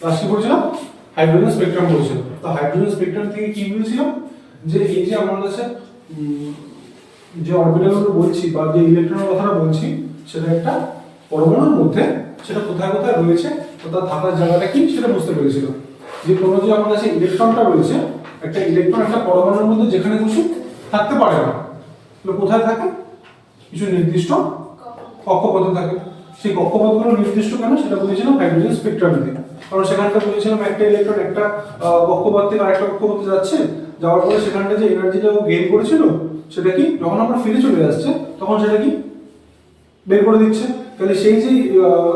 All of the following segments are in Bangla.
লাস্ট কি পড়েছিলাম হাইড্রোজেন স্পেকট্রাম পড়েছিলাম। তো হাইড্রোজেন স্পেকট্রাম থেকে কি বুঝেছিলাম যে এই যে আমার কাছে যে অরবিটালগুলো বলছি বা যে ইলেকট্রনের কথাটা বলছি সেটা একটা পরমাণুর মধ্যে সেটা কোথায় কোথায় রয়েছে তো তার থাকার জায়গাটা কি সেটা বুঝতে পেরেছিলাম। যে কোনো যে আমার কাছে ইলেকট্রনটা রয়েছে একটা ইলেকট্রন একটা পরমাণুর মধ্যে যেখানে খুশি থাকতে পারে না, তাহলে কোথায় থাকে কিছু নির্দিষ্ট কক্ষপথে থাকে। সেই কক্ষপথগুলো নির্দিষ্ট কেন সেটা বুঝেছিলাম হাইড্রোজেন স্পেকট্রাম দিয়ে। কারণ সেখানটা বুঝেছিলাম একটা ইলেকট্রন একটা কক্ষপথ থেকে আরেকটা কক্ষপথে যাচ্ছে, যাওয়ার পরে সেখানটা যে এনার্জিটা গেইন করেছিল সেটা কি যখন আমরা ফিরে চলে আসছে তখন সেটা কি বের করে দিচ্ছে। তাহলে সেই যে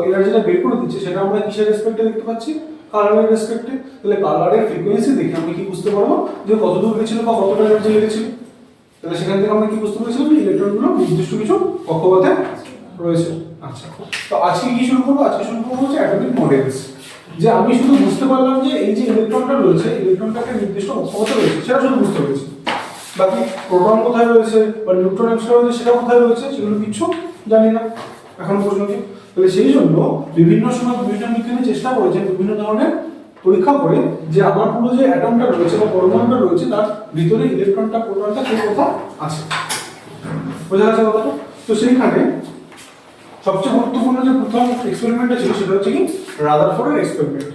এনার্জিটা বের করে দিচ্ছে সেটা আমরা কিসের রেসপেক্টে দেখতে পাচ্ছি, কালারের রেসপেক্টে। তাহলে কালারের ফ্রিকোয়েন্সি দেখে আমরা কি বুঝতে পারবো যে কত দূর গেছিল বা কতটা এনার্জি লেগেছিল। তাহলে সেখান থেকে আমরা কি বুঝতে পেরেছিলাম যে ইলেকট্রনগুলো নির্দিষ্ট কিছু কক্ষপথে রয়েছে। আচ্ছা, তো আজকে কি শুরু করবো? আজকে শুরু করবো হচ্ছে অ্যাটমিক মডেলস। যে আমি শুধু বুঝতে পারলাম যে এই যে ইলেকট্রনটা রয়েছে ইলেকট্রনটা একটা নির্দিষ্ট কক্ষপথে রয়েছে সেটা শুধু বুঝতে পেরেছি, বাকি প্রোটন কোথায় রয়েছে বা নিউট্রন এক্সট্রা রয়েছে সেটা কোথায় রয়েছে সেগুলো কিছু জানি না এখন পর্যন্ত। তাহলে সেই জন্য বিভিন্ন সময় বিভিন্ন বিজ্ঞানী চেষ্টা করেছেন বিভিন্ন ধরনের পরীক্ষা করে যে আমার পুরো যে অ্যাটমটা রয়েছে বা পরমাণুটা রয়েছে তার ভিতরে ইলেকট্রনটা প্রোটনটা কে কোথায় আছে। বোঝা গেছে কথাটা? তো সেইখানে সবচেয়ে গুরুত্বপূর্ণ যে প্রথম এক্সপেরিমেন্টটা ছিল সেটা হচ্ছে কি রাদারফোর্ডের এক্সপেরিমেন্ট।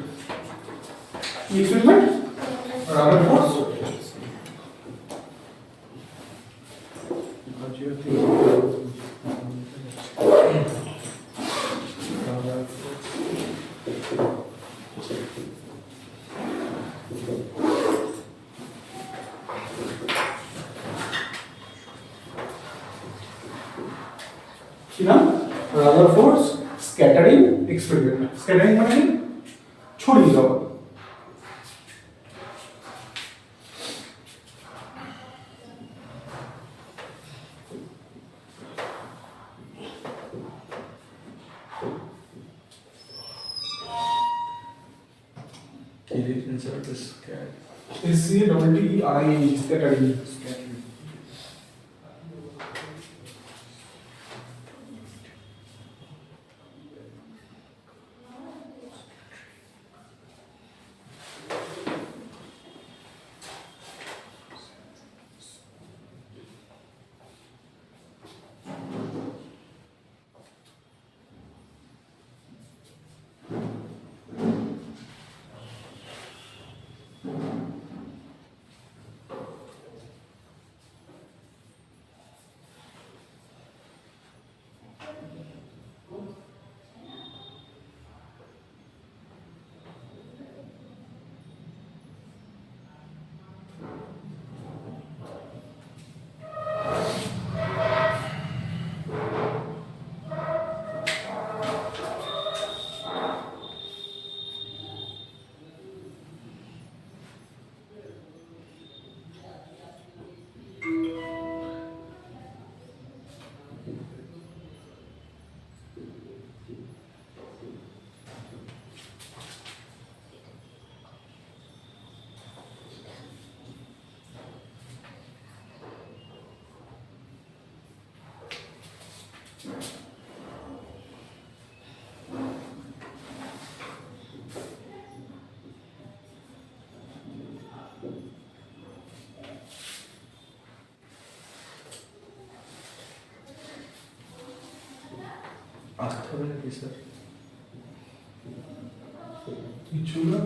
কি এক্সপেরিমেন্ট? রাদারফোর্ড কি নাম? রাদারফোর্ডস স্ক্যাটারিং এক্সপেরিমেন্ট। স্ক্যাটারিং মানে কি? ছড়িয়ে দেওয়া। SCATTERING scattering. স্যার কিছু না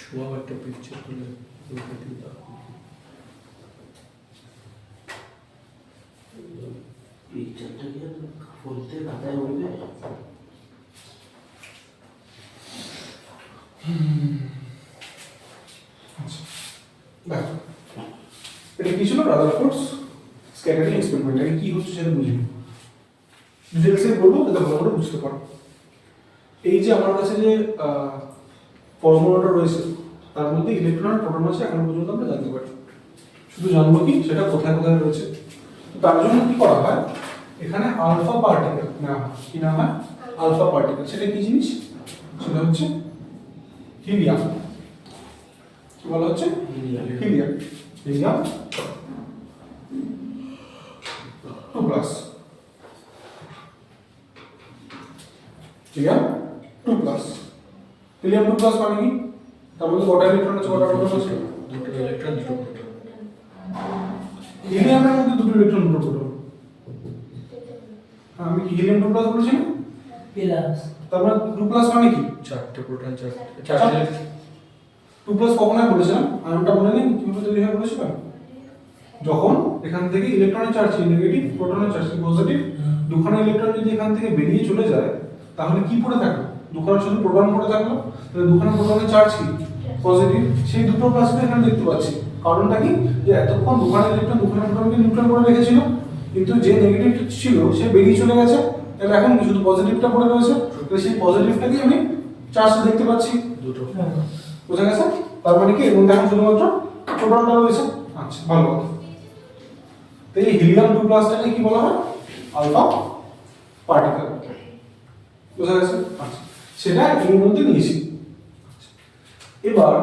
শোয়া একটা পিকচার তুলে পিকচারটা কি বলতে খাতায় বলবে? দেখো এটা কি ছিল? রাদারফোর্ডস স্ক্যাটারিং এক্সপেরিমেন্ট। এটা কি হচ্ছে সেটা বুঝি ডিটেলসে বলবো যাতে ভালো করে বুঝতে পারো। এই যে আমার কাছে যে পরমাণুটা রয়েছে তার মধ্যে ইলেকট্রন আর প্রোটন আছে এখন পর্যন্ত আমরা জানতে পারি, শুধু জানবো কি সেটা কোথায় কোথায় রয়েছে। তো তার জন্য কি করা হয়, এখানে আলফা পার্টিকেল নেওয়া হয়। কি না হয়? Alpha particle. সেটা কি জিনিস? সেটা হচ্ছে হিলিয়াম। কি বলা হচ্ছে? হিলিয়াম। হিলিয়াম প্লাস, ঠিক আছে, 2 প্লাস। হিলিয়াম 2 প্লাস মানে কি? তার মধ্যে কটা ইলেকট্রন আছে, কটা প্রোটন আছে? দুটো ইলেকট্রন দুটো প্রোটন। হিলিয়ামের মধ্যে দুটো ইলেকট্রন দুটো প্রোটন। আমি কি হিলিয়াম 2 প্লাস বলেছি না? প্লাস তারপরে 2 প্লাস মানে কি? চারটে প্রোটন, চারটে চারটে। ইলেকট্রন। 2 প্লাস কখন হয় বলেছিলাম? আয়নটা মনে নেই কিভাবে তৈরি হয় বলেছিলাম? যখন এখান থেকে ইলেকট্রনের চার্জ নেগেটিভ, প্রোটনের চার্জ পজিটিভ, দুখানা ইলেকট্রন যদি এখান থেকে বেরিয়ে চলে যায় তাহলে কি পড়ে থাকলো? দুখানা শুধু প্রোটন পড়ে থাকলো। তাহলে দুখানা প্রোটনের চার্জ কি? পজিটিভ। সেই দুটো প্লাসটা এখানে দেখতে পাচ্ছি। কারণটা কি? যে এতক্ষণ দুখানা ইলেকট্রন দুখানা প্রোটনকে নিউট্রাল করে রেখেছিল, কিন্তু যে নেগেটিভ ছিল সে বেরিয়ে চলে গেছে। তাহলে এখন কি শুধু পজিটিভটা পড়ে রয়েছে? তাহলে সেই পজিটিভটাকে আমি চার্জটা দেখতে পাচ্ছি। দুটো। বুঝা গেছে? তার মানে কি এর মধ্যে এখন শুধুমাত্র প্রোটনটা রয়েছে। আচ্ছা, ভালো কথা। তো এই হিলিয়াম 2 প্লাসটাকে কি বলা হয়? Alpha particle. বুঝা গেছে? আচ্ছা, সেটা এর মধ্যে নিয়েছি। এবার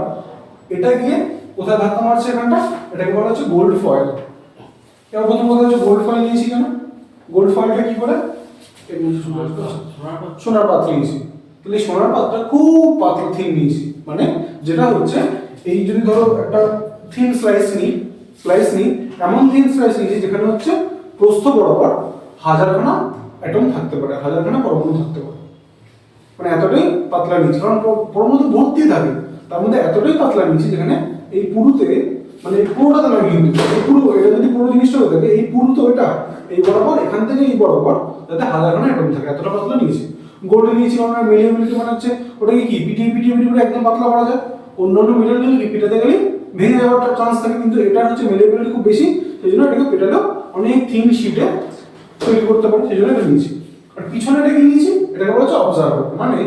এটা গিয়ে কোথায় ধাক্কা মারছে? এখানটা এটাকে বলা হচ্ছে গোল্ড ফয়েল। এবার প্রথম কথা হচ্ছে গোল্ড ফয়েল নিয়েছি কেন? গোল্ড ফয়েলটা কি করে? এর মধ্যে সোনার পাত্র নিয়েছি। তাহলে এই সোনার পাত্রটা খুব পাতলা থিন নিয়েছি, মানে যেটা হচ্ছে এই যদি ধরো একটা থিন স্লাইস নিই, এমন থিন স্লাইস নিয়েছি যেখানে হচ্ছে প্রস্থ বরাবর 1000খানা অ্যাটম থাকতে পারে, 1000খানা পরমাণু থাকতে পারে। মানে এতটাই পাতলা নিয়েছি, কারণ পরমাণু ভর্তি থাকে, তার মধ্যে এতটাই পাতলা নিয়েছি যেখানে এই পুরুতে, মানে এই পুরোটা নয় কিন্তু এই পুরো, এটা যদি পুরো জিনিসটা হয়ে থাকে এই পুরো তো এটা এই বরাবর, এখান থেকে এই বরাবর যাতে 1000খানা অ্যাটম থাকে, এতটা পাতলা নিয়েছি। গোল্ড নিয়েছি কারণ মেলিয়াবিলিটি মানে হচ্ছে ওটাকে কি পিটিয়ে করে একদম পাতলা করা যায়। অন্যান্য মেটাল নিলে কি পেটাতে গেলে ভেঙে যাওয়ার একটা চান্স থাকে, কিন্তু এটা হচ্ছে মেলিয়াবিলিটি খুব বেশি, সেই জন্য এটাকে পেটালেও অনেক থিন শিটে তৈরি করতে পারে, সেই জন্য এটা নিয়েছি। আর পিছনে এটাকে নিয়েছি, এটাকে বলা হচ্ছে অবজারভার। মানে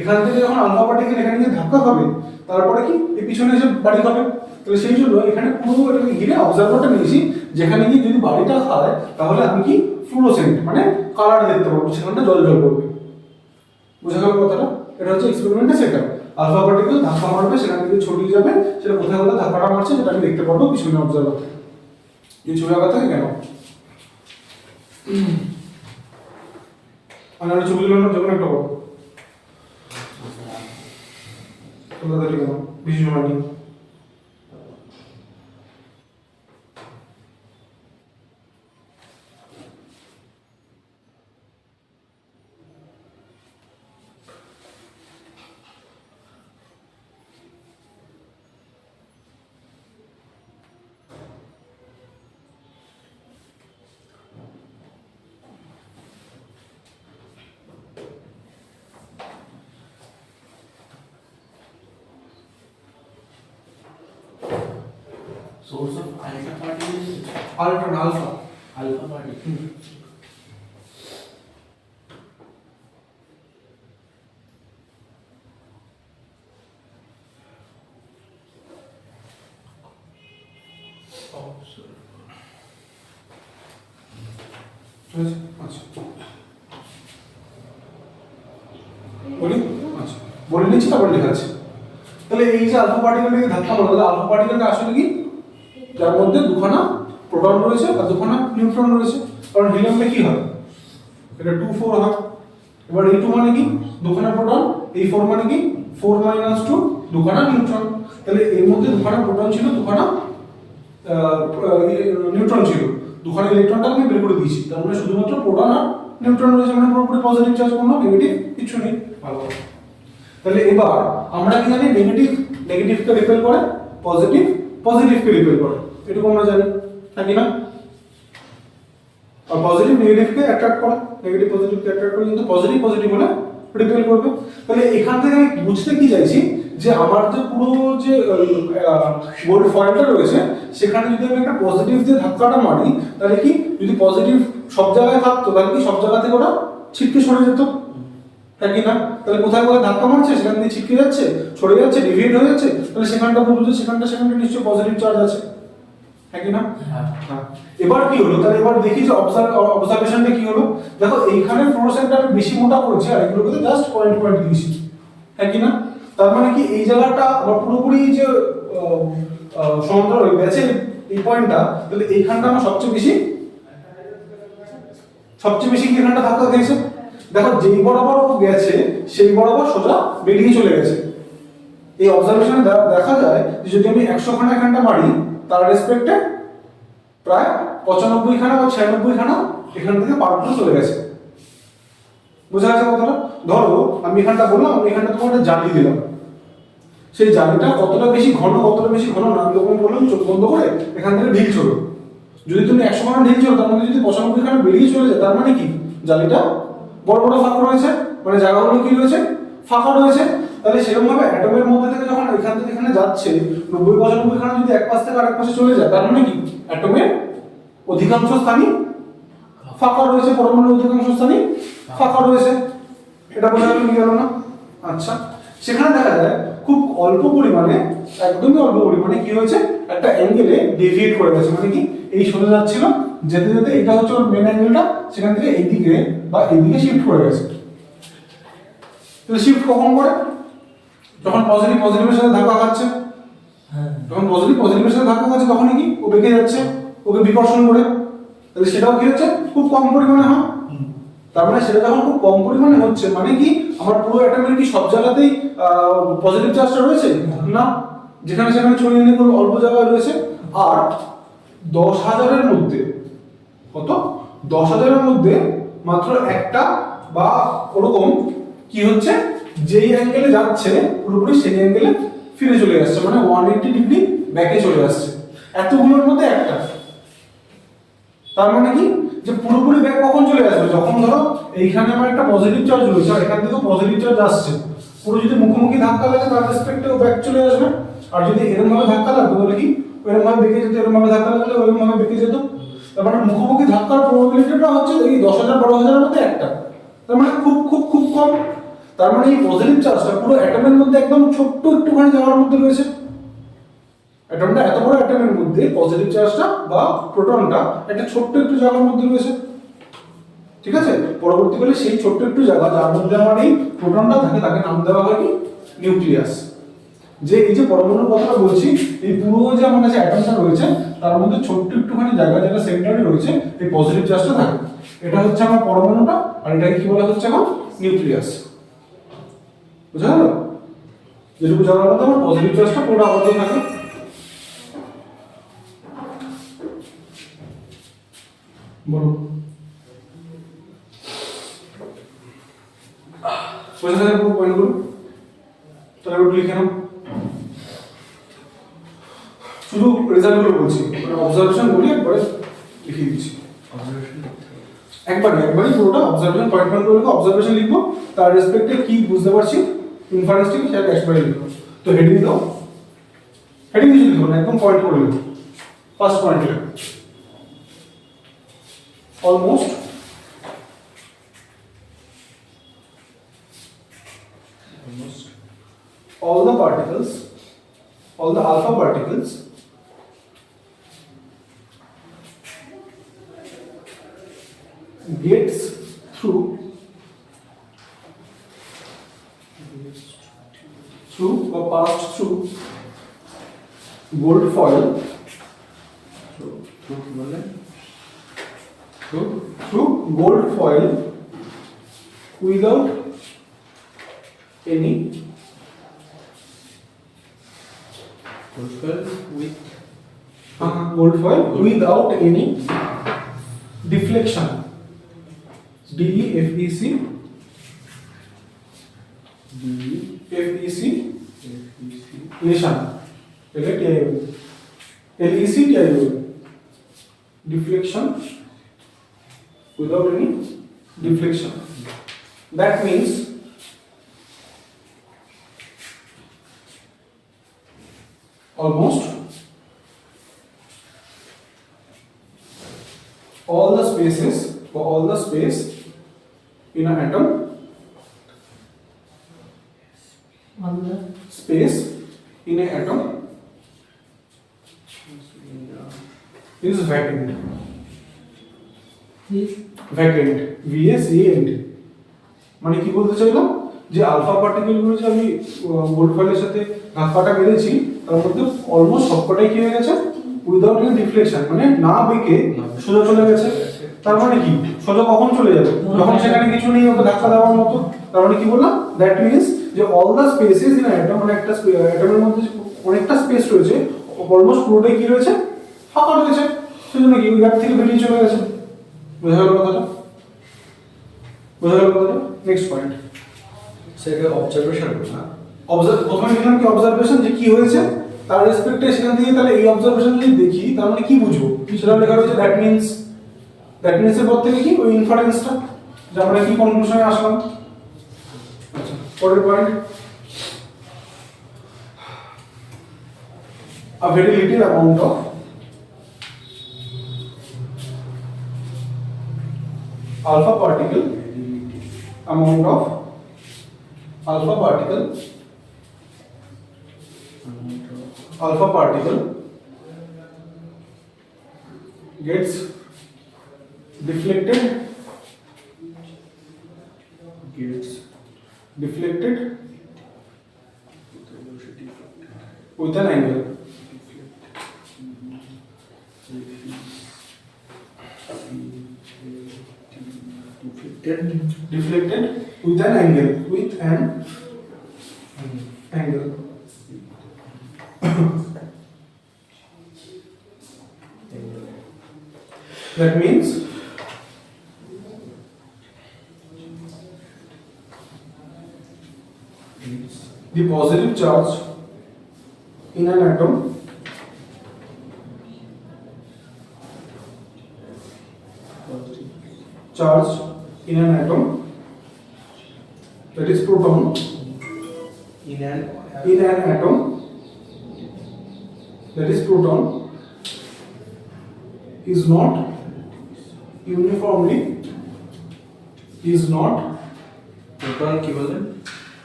এখান থেকে যখন আলফা পার্টিকেল এখানে গিয়ে ধাক্কা খাবে তারপরে কি এই পিছনে এসে বাড়ি খাবে, তাহলে সেই জন্য এখানে পুরো এটাকে ঘিরে অবজারভারটা নিয়েছি, যেখানে গিয়ে যদি বাড়িটা খায় তাহলে আমি কি ফ্লুরোসেন্ট মানে কালার দেখতে পাবো, সেখানটা জল করবে। বুঝা গেল কথাটা? এটা হচ্ছে এক্সপেরিমেন্টের সেটআপ। আলফা পার্টিকেল ধাক্কা মারবে, সেখান থেকে ছড়িয়ে যাবে, সেটা কোথায় কোথায় ধাক্কাটা মারছে সেটা আমি দেখতে পারবো পিছনে অবজারভার থেকে। এই ছবি আঁকা থাকে কেন? আমরা ছবি তুললাম না যখন একটা বড় তাড়াতাড়ি কেন বেশি সময় নেই। Source of alpha particle is alpha particle. আচ্ছা বলি, আচ্ছা বলে নিচ্ছি তারপর লেখা আছে। তাহলে এই যে আলফা পার্টিকেলটাকে ধাক্কা মারলো, তাহলে আলফা পার্টিকেলটা আসলে কি? যার মধ্যে দুখানা প্রোটন রয়েছে আর দুখানা নিউট্রন রয়েছে। কারণ হিলিয়ামটা কি হয়? এটা 2 4 হয়। এবার এই 2 মানে কি? দুখানা প্রোটন, এই 4 মানে কি? 4 - 2 দুখানা নিউট্রন। তাহলে এর মধ্যে দুখানা প্রোটন ছিল, দুখানা নিউট্রন ছিল, দুখানা ইলেকট্রনটা আমি বের করে দিয়েছি। তার মানে শুধুমাত্র প্রোটন আর নিউট্রন রয়েছে, মানে পুরোপুরি পজিটিভ চার্জ, কোনো নেগেটিভ কিছু নেই। ভালো। তাহলে এবার আমরা কি জানি? নেগেটিভকে রিপেল করে, পজিটিভকে রিপেল করে, এটুকু আমরা জানি, নাকি না? আর পজিটিভ নেগেটিভকে অ্যাট্রাক্ট করে, নেগেটিভ পজিটিভকে অ্যাট্রাক্ট করে, কিন্তু পজিটিভ হলে রিপেল করবে। তাহলে এখান থেকে আমি বুঝতে কি চাইছি যে আমার যে পুরো যে গোল্ড ফয়েলটা রয়েছে সেখানে যদি আমি একটা পজিটিভ দিয়ে ধাক্কাটা মারি, তাহলে কি যদি পজিটিভ সব জায়গায় থাকতো তাহলে কি সব জায়গা থেকে ওটা ছিটকে সরে যেত, নাকি না? তাহলে কোথায় কোথায় ধাক্কা মারছে সেখান দিয়ে ছিটকে যাচ্ছে, ছড়ে যাচ্ছে, ডিভিয়েট হয়ে যাচ্ছে, তাহলে সেখানটা বলবো সেখানটা নিশ্চয়ই পজিটিভ চার্জ আছে, নাকি না? হ্যাঁ। এবার কি হলো? তাহলে এবার দেখি যে অবজারভেশনটা কি হলো। দেখো এইখানে ফ্লোরোসেন্টটা আমি বেশি মোটা করেছি আর এগুলোকে জাস্ট পয়েন্ট দিয়েছি, নাকি না? তার মানে কি এই জায়গাটা আমার পুরোপুরি যে সমান্তরাল ব্যাচের এই পয়েন্টটা, তাহলে এইখানটা আমার সবচেয়ে বেশি সবচেয়ে বেশি কি এখানটা ধাক্কা খেয়েছে? দেখো যেই বরাবর ও গেছে সেই বরাবর সোজা বেরিয়ে চলে গেছে। এই অবজারভেশনে দেখা যায় যে যদি আমি 100 খানা এখানটা মারি তার রেসপেক্টে প্রায় 95 খানা বা 96 খানা এখান থেকে পার করে চলে গেছে। বুঝা গেছে কথাটা? ধরো আমি এখানটা বললাম, আমি এখানটা তোমার একটা জালি দিলাম, সেই জালিটা কতটা বেশি ঘন না, আমি যখন বললাম চোখ বন্ধ করে এখান থেকে ঢিল ছোড়ো। যদি তুমি 100 খানা ঢিল ছোড়ো তার মধ্যে যদি 95 খানা বেরিয়ে চলে যায় তার মানে কি জালিটা বড় বড় ফাঁকা রয়েছে, মানে জায়গাগুলো কি রয়েছে? ফাঁকা রয়েছে। তাহলে সেরকম ভাবে অ্যাটমের মধ্যে থেকে যখন এখান থেকে এখানে যাচ্ছে 90-95 খানা যদি এক পাশ থেকে আরেক পাশে চলে যায় তার মানে কি অ্যাটমের অধিকাংশ স্থানই ফাঁকা রয়েছে, পরমাণুর অধিকাংশ স্থানই ফাঁকা রয়েছে। এটা বোঝা গেল কি গেল না? আচ্ছা, সেখানে দেখা যায় খুব অল্প পরিমাণে, একদমই অল্প পরিমাণে কি হয়েছে, একটা অ্যাঙ্গেলে ডেভিয়েট করে গেছে। মানে কি এই সোজা যাচ্ছিল, যেতে যেতে এটা হচ্ছে ওর মেন অ্যাঙ্গেলটা, সেখান থেকে এইদিকে বা এইদিকে শিফট করে গেছে। তাহলে শিফট কখন করে? যখন পজিটিভের সাথে ধাক্কা খাচ্ছে। যখন পজিটিভের সাথে ধাক্কা খাচ্ছে তখনই কি ও বেঁকে যাচ্ছে, ওকে বিকর্ষণ করে। তাহলে সেটাও কি হচ্ছে? খুব কম পরিমাণে হয়। তার মানে সেটা যখন খুব কম পরিমাণে হচ্ছে মানে কি আমার পুরো অ্যাটমের কি সব জায়গাতেই পজিটিভ চার্জটা রয়েছে? না, যেখানে সেখানে ছড়িয়ে নিয়ে কোনো অল্প জায়গায় রয়েছে। আর 10,000-এর মধ্যে কত? 10,000-এর মধ্যে মাত্র একটা বা ওরকম কি হচ্ছে, যেই অ্যাঙ্গেলে যাচ্ছে পুরোপুরি সেই অ্যাঙ্গেলে ফিরে চলে আসছে, মানে 180 ডিগ্রি ব্যাকে চলে আসছে। এতগুলোর মধ্যে একটা। তার মানে কি যে পুরোপুরি ব্যাক কখন চলে আসবে? যখন ধরো এইখানে আমার একটা পজিটিভ চার্জ রয়েছে আর এখান থেকেও পজিটিভ চার্জ আসছে, পুরো যদি মুখোমুখি ধাক্কা লাগে তার রেসপেক্টেও ব্যাক চলে আসবে। আর যদি এরকম ভাবে ধাক্কা লাগবে তাহলে কি এরকম ভাবে বেঁকে যেত, এরকম ভাবে ধাক্কা লাগলে ওরকম ভাবে বেঁকে যেত। তার মানে মুখোমুখি ধাক্কার প্রবাবিলিটিটা হচ্ছে এই 10,000-12,000-এর মধ্যে একটা। তার মানে খুব খুব খুব কম। তার মানে এই পজিটিভ চার্জটা পুরো অ্যাটমের মধ্যে একদম ছোট্ট একটুখানি জায়গার মধ্যে রয়েছে। অ্যাটমটা এত বড় অ্যাটমের মধ্যে পজিটিভ চার্জটা বা প্রোটনটা একটা ছোট্ট একটু জায়গার মধ্যে রয়েছে। ঠিক আছে, পরবর্তীকালে সেই ছোট্ট একটু জায়গা যার মধ্যে আমার এই প্রোটনটা থাকে তাকে নাম দেওয়া হয় কি নিউক্লিয়াস। যে এই যে পরমাণুর কথাটা বলছি, এই পুরো যে আমার কাছে অ্যাটমটা রয়েছে তার মধ্যে ছোট্ট একটুখানি জায়গা যেটা সেন্টারে রয়েছে এই পজিটিভ চার্জটা থাকে। এটা হচ্ছে আমার পরমাণুটা আর এটাকে কি বলা হচ্ছে এখন নিউক্লিয়াস। বুঝা গেল? যেটুকু জানার মধ্যে আমার পজিটিভ চার্জটা পুরো আবদ্ধ থাকে। বলো বুঝা গেল পুরো পয়েন্টগুলো? তাহলে একটু লিখে নাও। শুধু রেজাল্টগুলো বলছি, অবজারভেশন বলি একবারে লিখে দিচ্ছি। একবারই পুরোটা অবজারভেশন পয়েন্ট পয়েন্ট করে অবজারভেশন লিখবো, তার রেসপেক্টে কি বুঝতে পারছি ইনফারেন্স থেকে সেটা একবারে লিখবো। তো হেডিং দাও, হেডিং কিছু লিখবো না, একদম পয়েন্ট করে লিখবো। ফার্স্ট পয়েন্ট লিখো almost all the particles, all the alpha particles gets through or passed through gold foil through gold foil without any gold foil without any deflection. deflection deflection without any deflection. That means almost all the spaces or all the space in an atom, space in an atom is vacant. Vacant VACANT। মানে কি বলতে চাইলাম যে আলফা পার্টিকেলগুলো যে আমি গোল্ড ফয়েলের সাথে ধাক্কাটা মেরেছি তার মধ্যে অলমোস্ট সবকটাই কি হয়ে গেছে উইদাউট এনি ডিফ্লেকশন, মানে না বেঁকে সোজা চলে গেছে। তার মানে কি সোজা কখন চলে যাবে যখন সেখানে কিছু নেই ওকে ধাক্কা দেওয়ার মতো তার মানে কি বললাম দ্যাট মিন্স যে all the spaces in atom মানে একটা অ্যাটমের মধ্যে যে অনেকটা স্পেস রয়েছে অলমোস্ট পুরোটাই কি রয়েছে ফাঁকা রয়েছে সেজন্য কি ওই গ্যাপ থেকে বেরিয়ে চলে গেছে বোঝা গেল কথাটা নেক্সট পয়েন্ট সেটা অবজারভেশন না প্রথমে লিখলাম কি অবজারভেশন যে কি হয়েছে তার রেসপেক্টে সেখান থেকে তাহলে এই অবজারভেশন যদি দেখি তার মানে কি বুঝবো সেটা লেখা রয়েছে দ্যাট মিন্স এর পর থেকে কি ওই ইনফারেন্সটা যে আমরা কি কনক্লুশনে আসলাম আচ্ছা পরের point a very little amount of alpha particle gets deflected with an angle deflected with an angle that means the positive charge in an atom that is proton in an atom that is proton is not uniformly proton কি বলেন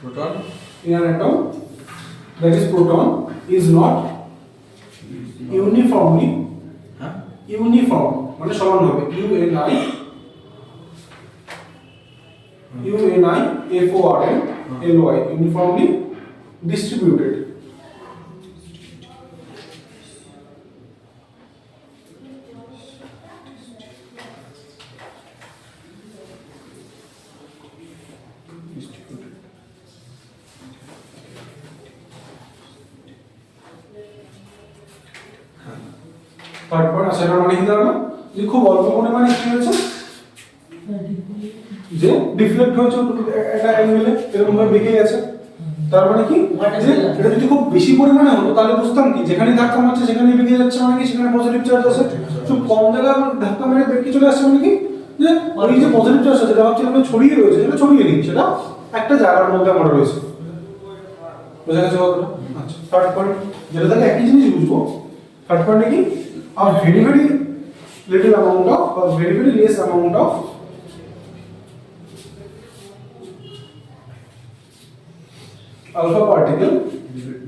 proton in an atom that is proton is not uniformly হ্যাঁ uniform মানে সমান হবে UNIFORMLY uniformly distributed তারপর সেটা মানে কি দাঁড়ালো যে খুব অল্প পরিমাণে কি হয়েছে যে ডিফ্লেক্ট হয়েছে একটা অ্যাঙ্গেলে এরকম ভাবে বেঁকে গেছে তার মানে কি যে এটা যদি খুব বেশি পরিমাণে হতো তাহলে বুঝতাম কি যেখানে ধাক্কা মারছে সেখানেই বেঁকে যাচ্ছে মানে কি সেখানে পজিটিভ চার্জ আছে খুব কম জায়গায় ধাক্কা মেরে বেঁকে চলে আসছে মানে কি যে ওই যে পজিটিভ চার্জ আছে যেটা হচ্ছে এখানে ছড়িয়ে রয়েছে সেটা ছড়িয়ে নেই সেটা একটা জায়গার মধ্যে আমার রয়েছে বোঝা গেছে কথাটা আচ্ছা থার্ড পয়েন্ট যেটা থেকে একই জিনিস বুঝবো থার্ড পয়েন্টে কি a very little amount of or very less amount of alpha particle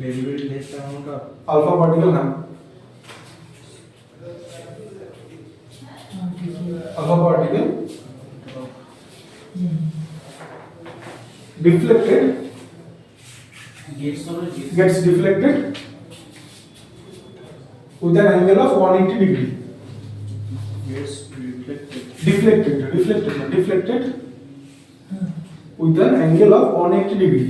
very less amount of alpha particle हाँ alpha particle deflected gets deflected with an angle of 180 degree deflected with an angle of 180 degree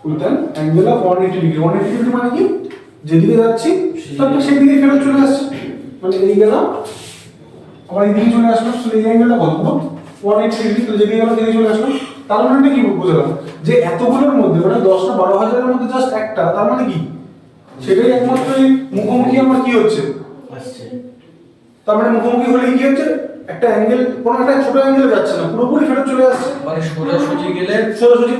with an angle of 180 degree 180 degree মানে কি যেদিকে যাচ্ছি তারপর সেই দিকে ফেরত চলে আসছে মানে এই গেলাম আবার এই দিকে চলে আসলাম তাহলে এই অ্যাঙ্গেলটা কত 180 ডিগ্রি তো যেদিকে গেলাম সেদিকে চলে আসলাম তার মানে কি বুঝলাম যে এতগুলোর মধ্যে মানে 10টা 12,000 এর মধ্যে জাস্ট একটা তার মানে কি সেটাই একমাত্র এই মুখোমুখি আমার কি হচ্ছে আসছে তার মানে মুখোমুখি হলে কি হচ্ছে একটা অ্যাঙ্গেল কোন একটা ছোট অ্যাঙ্গেলে যাচ্ছে না পুরোপুরি ফেরত চলে আসছে মানে সোজাসুজি গেলে সোজাসুজি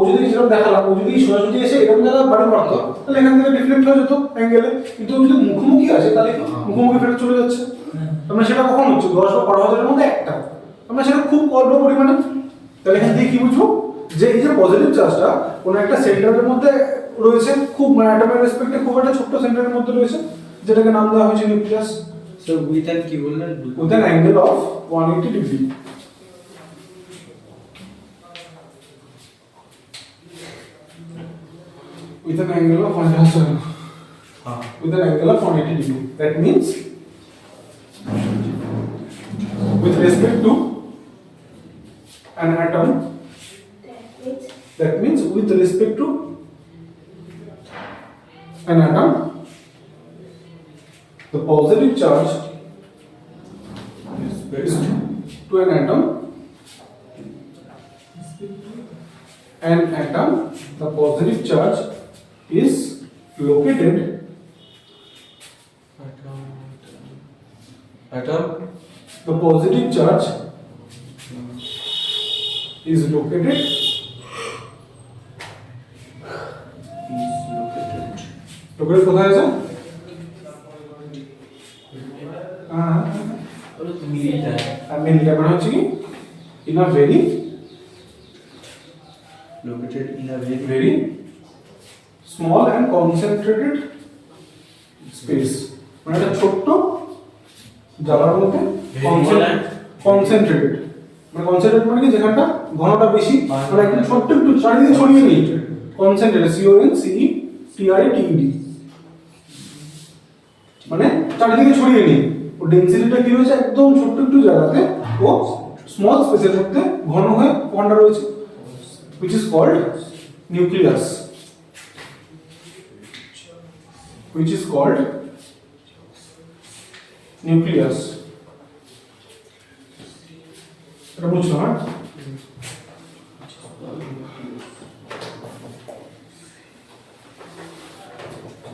যদি যেরকম দেখালাম ও যদি সোজাসুজি এসে এরকম জায়গায় বাড়ি মারতো তাহলে এখান থেকে ডিফ্লেক্ট হয়ে যেত অ্যাঙ্গেলে কিন্তু যদি মুখোমুখি আসে তাহলে মুখোমুখি ফেরত চলে যাচ্ছে তার মানে সেটা কখন হচ্ছে 10 বা 12,000 এর মধ্যে একটা আমরা সেটা খুব অল্প পরিমাণে তাহলে এখান থেকে কি বুঝবো যে এই যে পজিটিভ চার্জটা কোন একটা সেন্টারের মধ্যে রয়েছে খুব মানে অ্যাটমের রেসপেক্টে খুব একটা ছোট সেন্টারের মধ্যে রয়েছে যেটাকে নাম দেওয়া হয়েছে নিউক্লিয়াস সো উইথ অ্যান কি বললেন with an angle of 180 degree with an angle of 180 with an angle of 180 degree. That means with respect to an atom, that means with respect to an atom, the positive charge is to an atom, the positive charge is located atom, the positive charge is located located কোথায় আছে? বলো তো মিলিটা মিলিটা মানে হচ্ছে কি in a very located in a very very small and concentrated space, মানে একটা ছোট্ট জায়গার মধ্যে Very small and- কনসেন্ট্রেটেড, মানে কনসেন্ট্রেটেড মানে কি যেখানটা ঘনটা বেশি, মানে একদম ছোট্ট একটু চারিদিকে ছড়িয়ে নেই, কনসেন্ট্রেটেড CONCENTRATED, মানে চারিদিকে ছড়িয়ে নেই, ও ডেনসিটিটা কি হয়েছে একদম ছোট্ট একটু জায়গাতে ও স্মল স্পেসের মধ্যে ঘন হয়ে কোয়ান্টা রয়েছে, which is called nucleus, which is called nucleus. এটা বুঝছো? হ্যাঁ,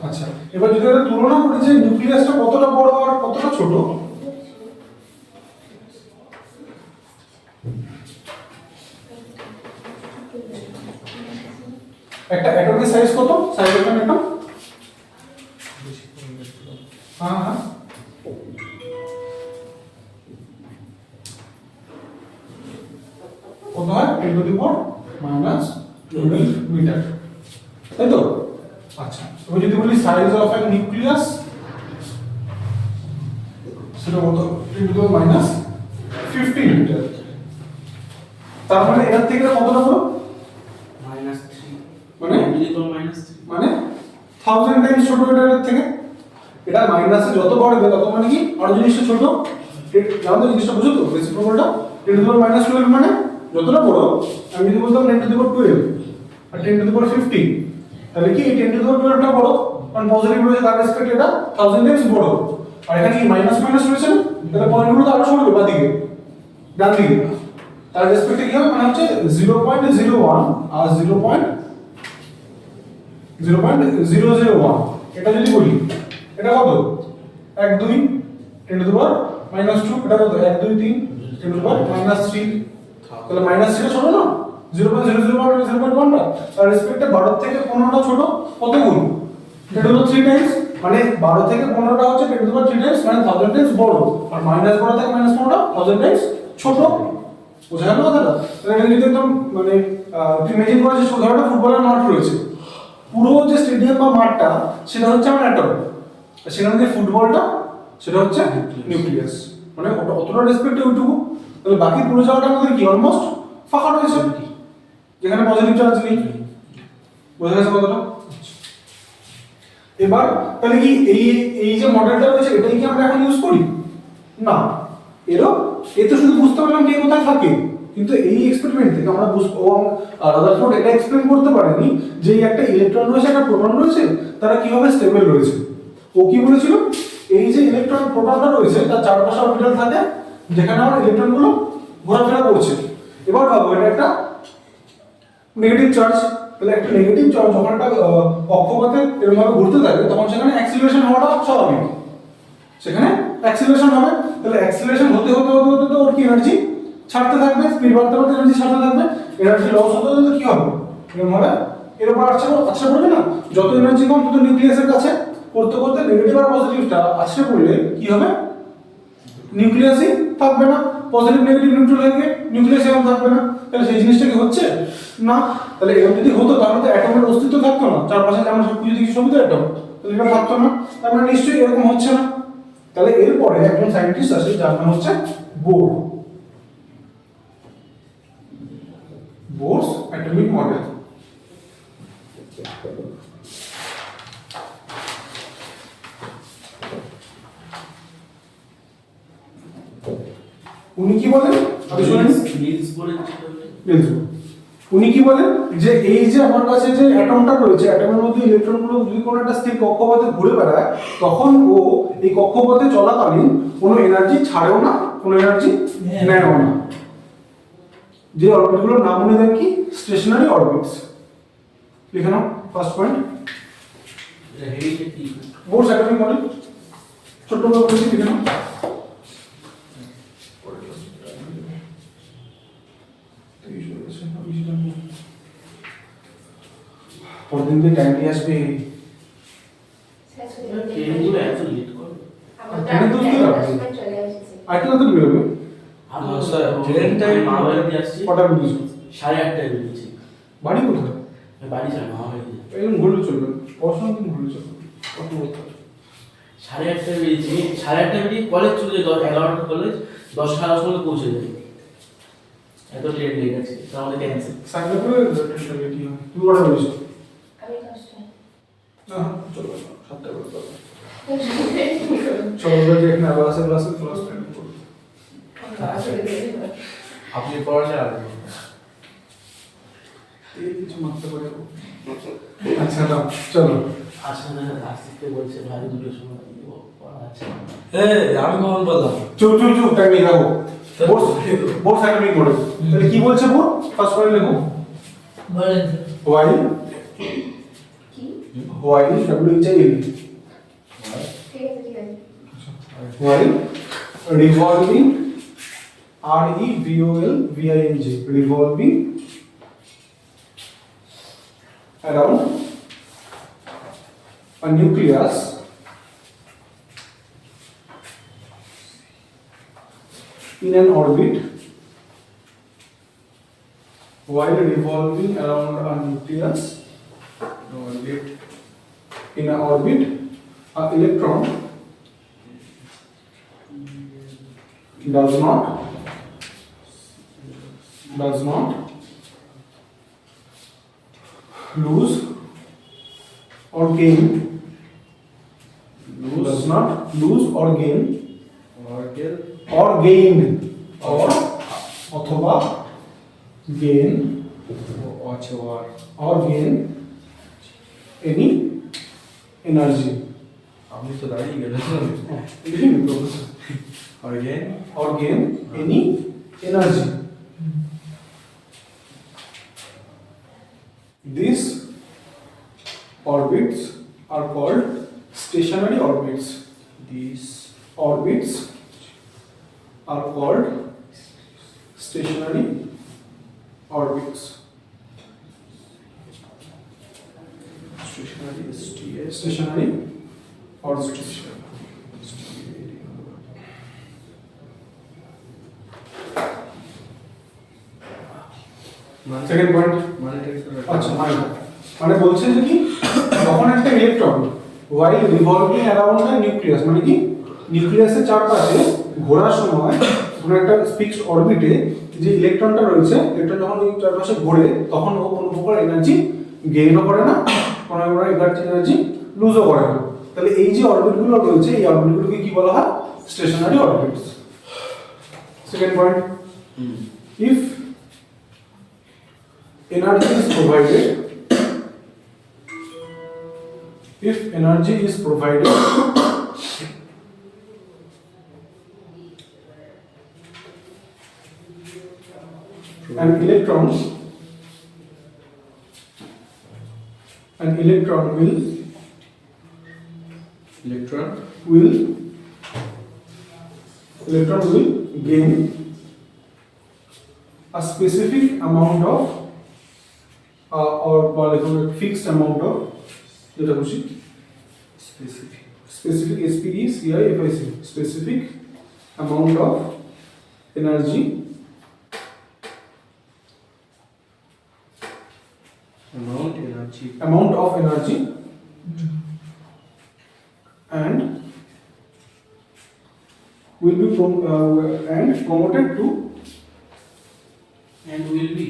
আচ্ছা, এবার যদি আমরা তুলনা করি যে নিউক্লিয়াসটা কতটা বড় আর কতটা ছোট, একটা অ্যাটমের সাইজ কত? সাইজ অফ অ্যান অ্যাটম, হ্যাঁ হ্যাঁ, কত হয়? 10 টু দি পাওয়ার -12 মিটার, তাই তো? আচ্ছা, এবার যদি বলি সাইজ অফ অ্যান নিউক্লিয়াস, সেটা কত? 10 টু দি পাওয়ার -15 মিটার। তার মানে এর থেকে কতটা বড়? -3 মানে -3 মানে 1000 টাইমস ছোট এটার থেকে। এটা মাইনাসে যত বাড়বে তত মানে কি আরো জিনিসটা ছোট। জানো তো জিনিসটা বুঝো তো? রেসিপ্রোকালটা 10 টু দি পাওয়ার -12 মানে যতটা বড়, আমি যদি বলতাম 10 to the power 12 R 10 to the পাওয়ার 15, তাহলে কি এই 10 টু দি পাওয়ার 12 টা বড়, কারণ পজিটিভ রয়েছে তার রেসপেক্টে এটা 1000 টাইমস বড়। আর এখানে কি মাইনাস মাইনাস রয়েছে না, তাহলে পয়েন্টগুলো তো আরো সরবে বাদিকে, ডান দিকে, তার রেসপেক্টে কি হবে? মানে হচ্ছে 0.01 আর 0.001, এটা যদি বলি এটা কত? 1 2 10 টু দি পাওয়ার -2, এটা কত? 1 2 3 10 টু দি পাওয়ার -3, তাহলে -3 ছোট না? 0.001 0.1 টা, তার রেসপেক্টে 12 থেকে 15টা ছোট কত গুণ? 10 টু দি পাওয়ার 3 টাইমস, মানে 12 থেকে 15টা হচ্ছে 10 টু দি পাওয়ার 3 টাইমস, মানে 1000 টাইমস বড়, আর মাইনাস বড় থেকে -15টা 1000 টাইমস ছোট। বোঝা গেল কথাটা? তাহলে এটা যদি একদম মানে তুই ইমেজিন করা যে ধরো একটা ফুটবলের মাঠ রয়েছে, পুরো যে স্টেডিয়াম বা মাঠটা সেটা হচ্ছে আমার অ্যাটম, আর সেখানে যে ফুটবলটা সেটা হচ্ছে নিউক্লিয়াস, মানে ওটা অতটা রেসপেক্টে ওইটুকু, তাহলে বাকি পুরো জায়গাটা আমাদের কি অলমোস্ট ফাঁকা রয়েছে, যেখানে পজিটিভ চার্জ নেই। বোঝা গেছে কথাটা? এবার তাহলে কি এই যে মডেলটা রয়েছে এটাই কি আমরা এখন ইউজ করি? না, এ তো শুধু বুঝতে পারলাম কে কোথায় থাকে, কিন্তু এই এক্সপেরিমেন্ট থেকে আমরা রাদারফোর্ড এটা এক্সপ্লেন করতে পারেনি যে এই একটা ইলেকট্রন রয়েছে একটা প্রোটন রয়েছে, তারা কিভাবে স্টেবল রয়েছে। ও কি বলেছিল? এই যে ইলেকট্রন প্রোটনটা রয়েছে তার চারপাশে অরবিটাল থাকে যেখানে আমার ইলেকট্রনগুলো ঘোরাফেরা করছে। এবার ভাবো এটা একটা নেগেটিভ চার্জ, তাহলে একটা নেগেটিভ চার্জ যখন একটা কক্ষপথে এরকম ভাবে ঘুরতে থাকে তখন সেখানে অ্যাক্সিলারেশন হওয়াটা স্বাভাবিক, সেখানে অ্যাক্সিলারেশন হবে। তাহলে অ্যাক্সিলারেশন হতে হতে হতে হতে তো ওর কি এনার্জি ছাড়তে থাকবে, স্পিড বাড়তে বাড়তে এনার্জি ছাড়তে থাকবে, এনার্জি লস হতে হতে কি হবে? এরকম হবে এর উপর আছড়ে পড়বে না? যত এনার্জি কম তত নিউক্লিয়াসের কাছে করতে করতে নেগেটিভ আর পজিটিভটা আছড়ে পড়লে কি হবে? নিউক্লিয়াসই থাকবে না, পজিটিভ নেগেটিভ নিউট্রাল হয়ে গিয়ে নিউক্লিয়াস এরকম থাকবে না। তাহলে সেই জিনিসটা কি হচ্ছে না? তাহলে এরকম যদি হতো তাহলে তো অ্যাটমের অস্তিত্ব থাকতো না, চারপাশে যেমন সব কিছু দেখি সবই তো অ্যাটম, তাহলে এটা থাকতো না, তার মানে নিশ্চয়ই এরকম হচ্ছে না। তাহলে এরপরে একজন সায়েন্টিস্ট আসে যার নাম হচ্ছে বোর, বোরস অ্যাটমিক মডেল। উনি কি বলেন আমি শুনে নিই। নিলস বলে ছিল নিলস উনি কি বলেন যে এই যে আমার কাছে যে অ্যাটমটা রয়েছে অ্যাটমের মধ্যে ইলেকট্রনগুলো যদি কোনো একটা স্থির কক্ষপথে ঘুরে বেড়ায় তখন ও এই কক্ষপথে চলাকালীন কোনো এনার্জি ছাড়েও না কোনো এনার্জি নেয়ও না। যে অরবিটগুলোর নাম উনি দেন কি স্টেশনারি অরবিটস। লিখে নাও ফার্স্ট পয়েন্ট হেরিটেজ কি বোর্ড অ্যাটমিক মডেল ছোট করে বলেছি লিখে নাও। পরদিন দিয়ে টাইম নিয়ে আসবে ট্রেনগুলো এত লেট করে আরেকটা তো বেরোবে স্যার, ট্রেন time মা বাড়ি দিয়ে আসছি কটা বেরিয়েছো 8:30টায় বেরিয়েছি বাড়ি কোথায় বাড়ি ছাড়া মা বাড়ি দিয়ে এরকম ঘুরলে চলবে না। পড়াশোনা কিন্তু ঘুরলে চলবে কখন করতে হবে 8:30টায় বেরিয়েছি 8:30টায় বেরিয়ে কলেজ চলে যাই 11টা কলেজ 10:30 সময় পৌঁছে যাই এত ট্রেন লেট আছে তাহলে ক্যান্সেল সাইকেল করে ট্রেনটা রেডি হয় তুমি কটা বেরিয়েছো না চলো 7টা করে চলো চলো যে এখানে আবার আছে ক্লাসে ক্লাস টাইম করব আপনি পড়ালে আর এই কিছু মারতে পারে আচ্ছা না চলো আসলে আসতে বলছে ভাই দুটোর সময় পড়া আছে আমি কখন বললাম চুপ চুপ চুপ টাইম নিয়ে রাখো বোর্ড সাইকেল মডেল তাহলে কি বলছে বোর্ড ফার্স্ট পয়েন্ট লেখো বলেন while while WHIL while revolving REVOLVING revolving around a nucleus in an orbit while revolving around a nucleus in an orbit an electron does not lose or gain does not lose or gain or অথবা gain or gain any energy আপনি তো দাঁড়িয়ে গেলেন or gain any energy. These orbits are called stationary orbits. These orbits are called stationary orbits. Stationary orbits. Second point আচ্ছা মানে বলছে যে কি যখন একটা electron while revolving around the nucleus মানে কি নিউক্লিয়াসের চারপাশে ঘোরার সময় কোনো একটা ফিক্সড অরবিটে যে ইলেকট্রনটা রয়েছে ইলেকট্রন যখন ওই চারপাশে ঘোরে তখন ও কোনো প্রকার এনার্জি গেইনও করে না কোনো প্রকার এনার্জি লুজও করে না। তাহলে এই যে অরবিটগুলো রয়েছে এই অরবিটগুলোকে কি বলা হয় stationary orbits. Second point if energy is provided an electron will gain a specific amount of or like a fixed amount of যেটা খুশি specific specific amount of energy and will be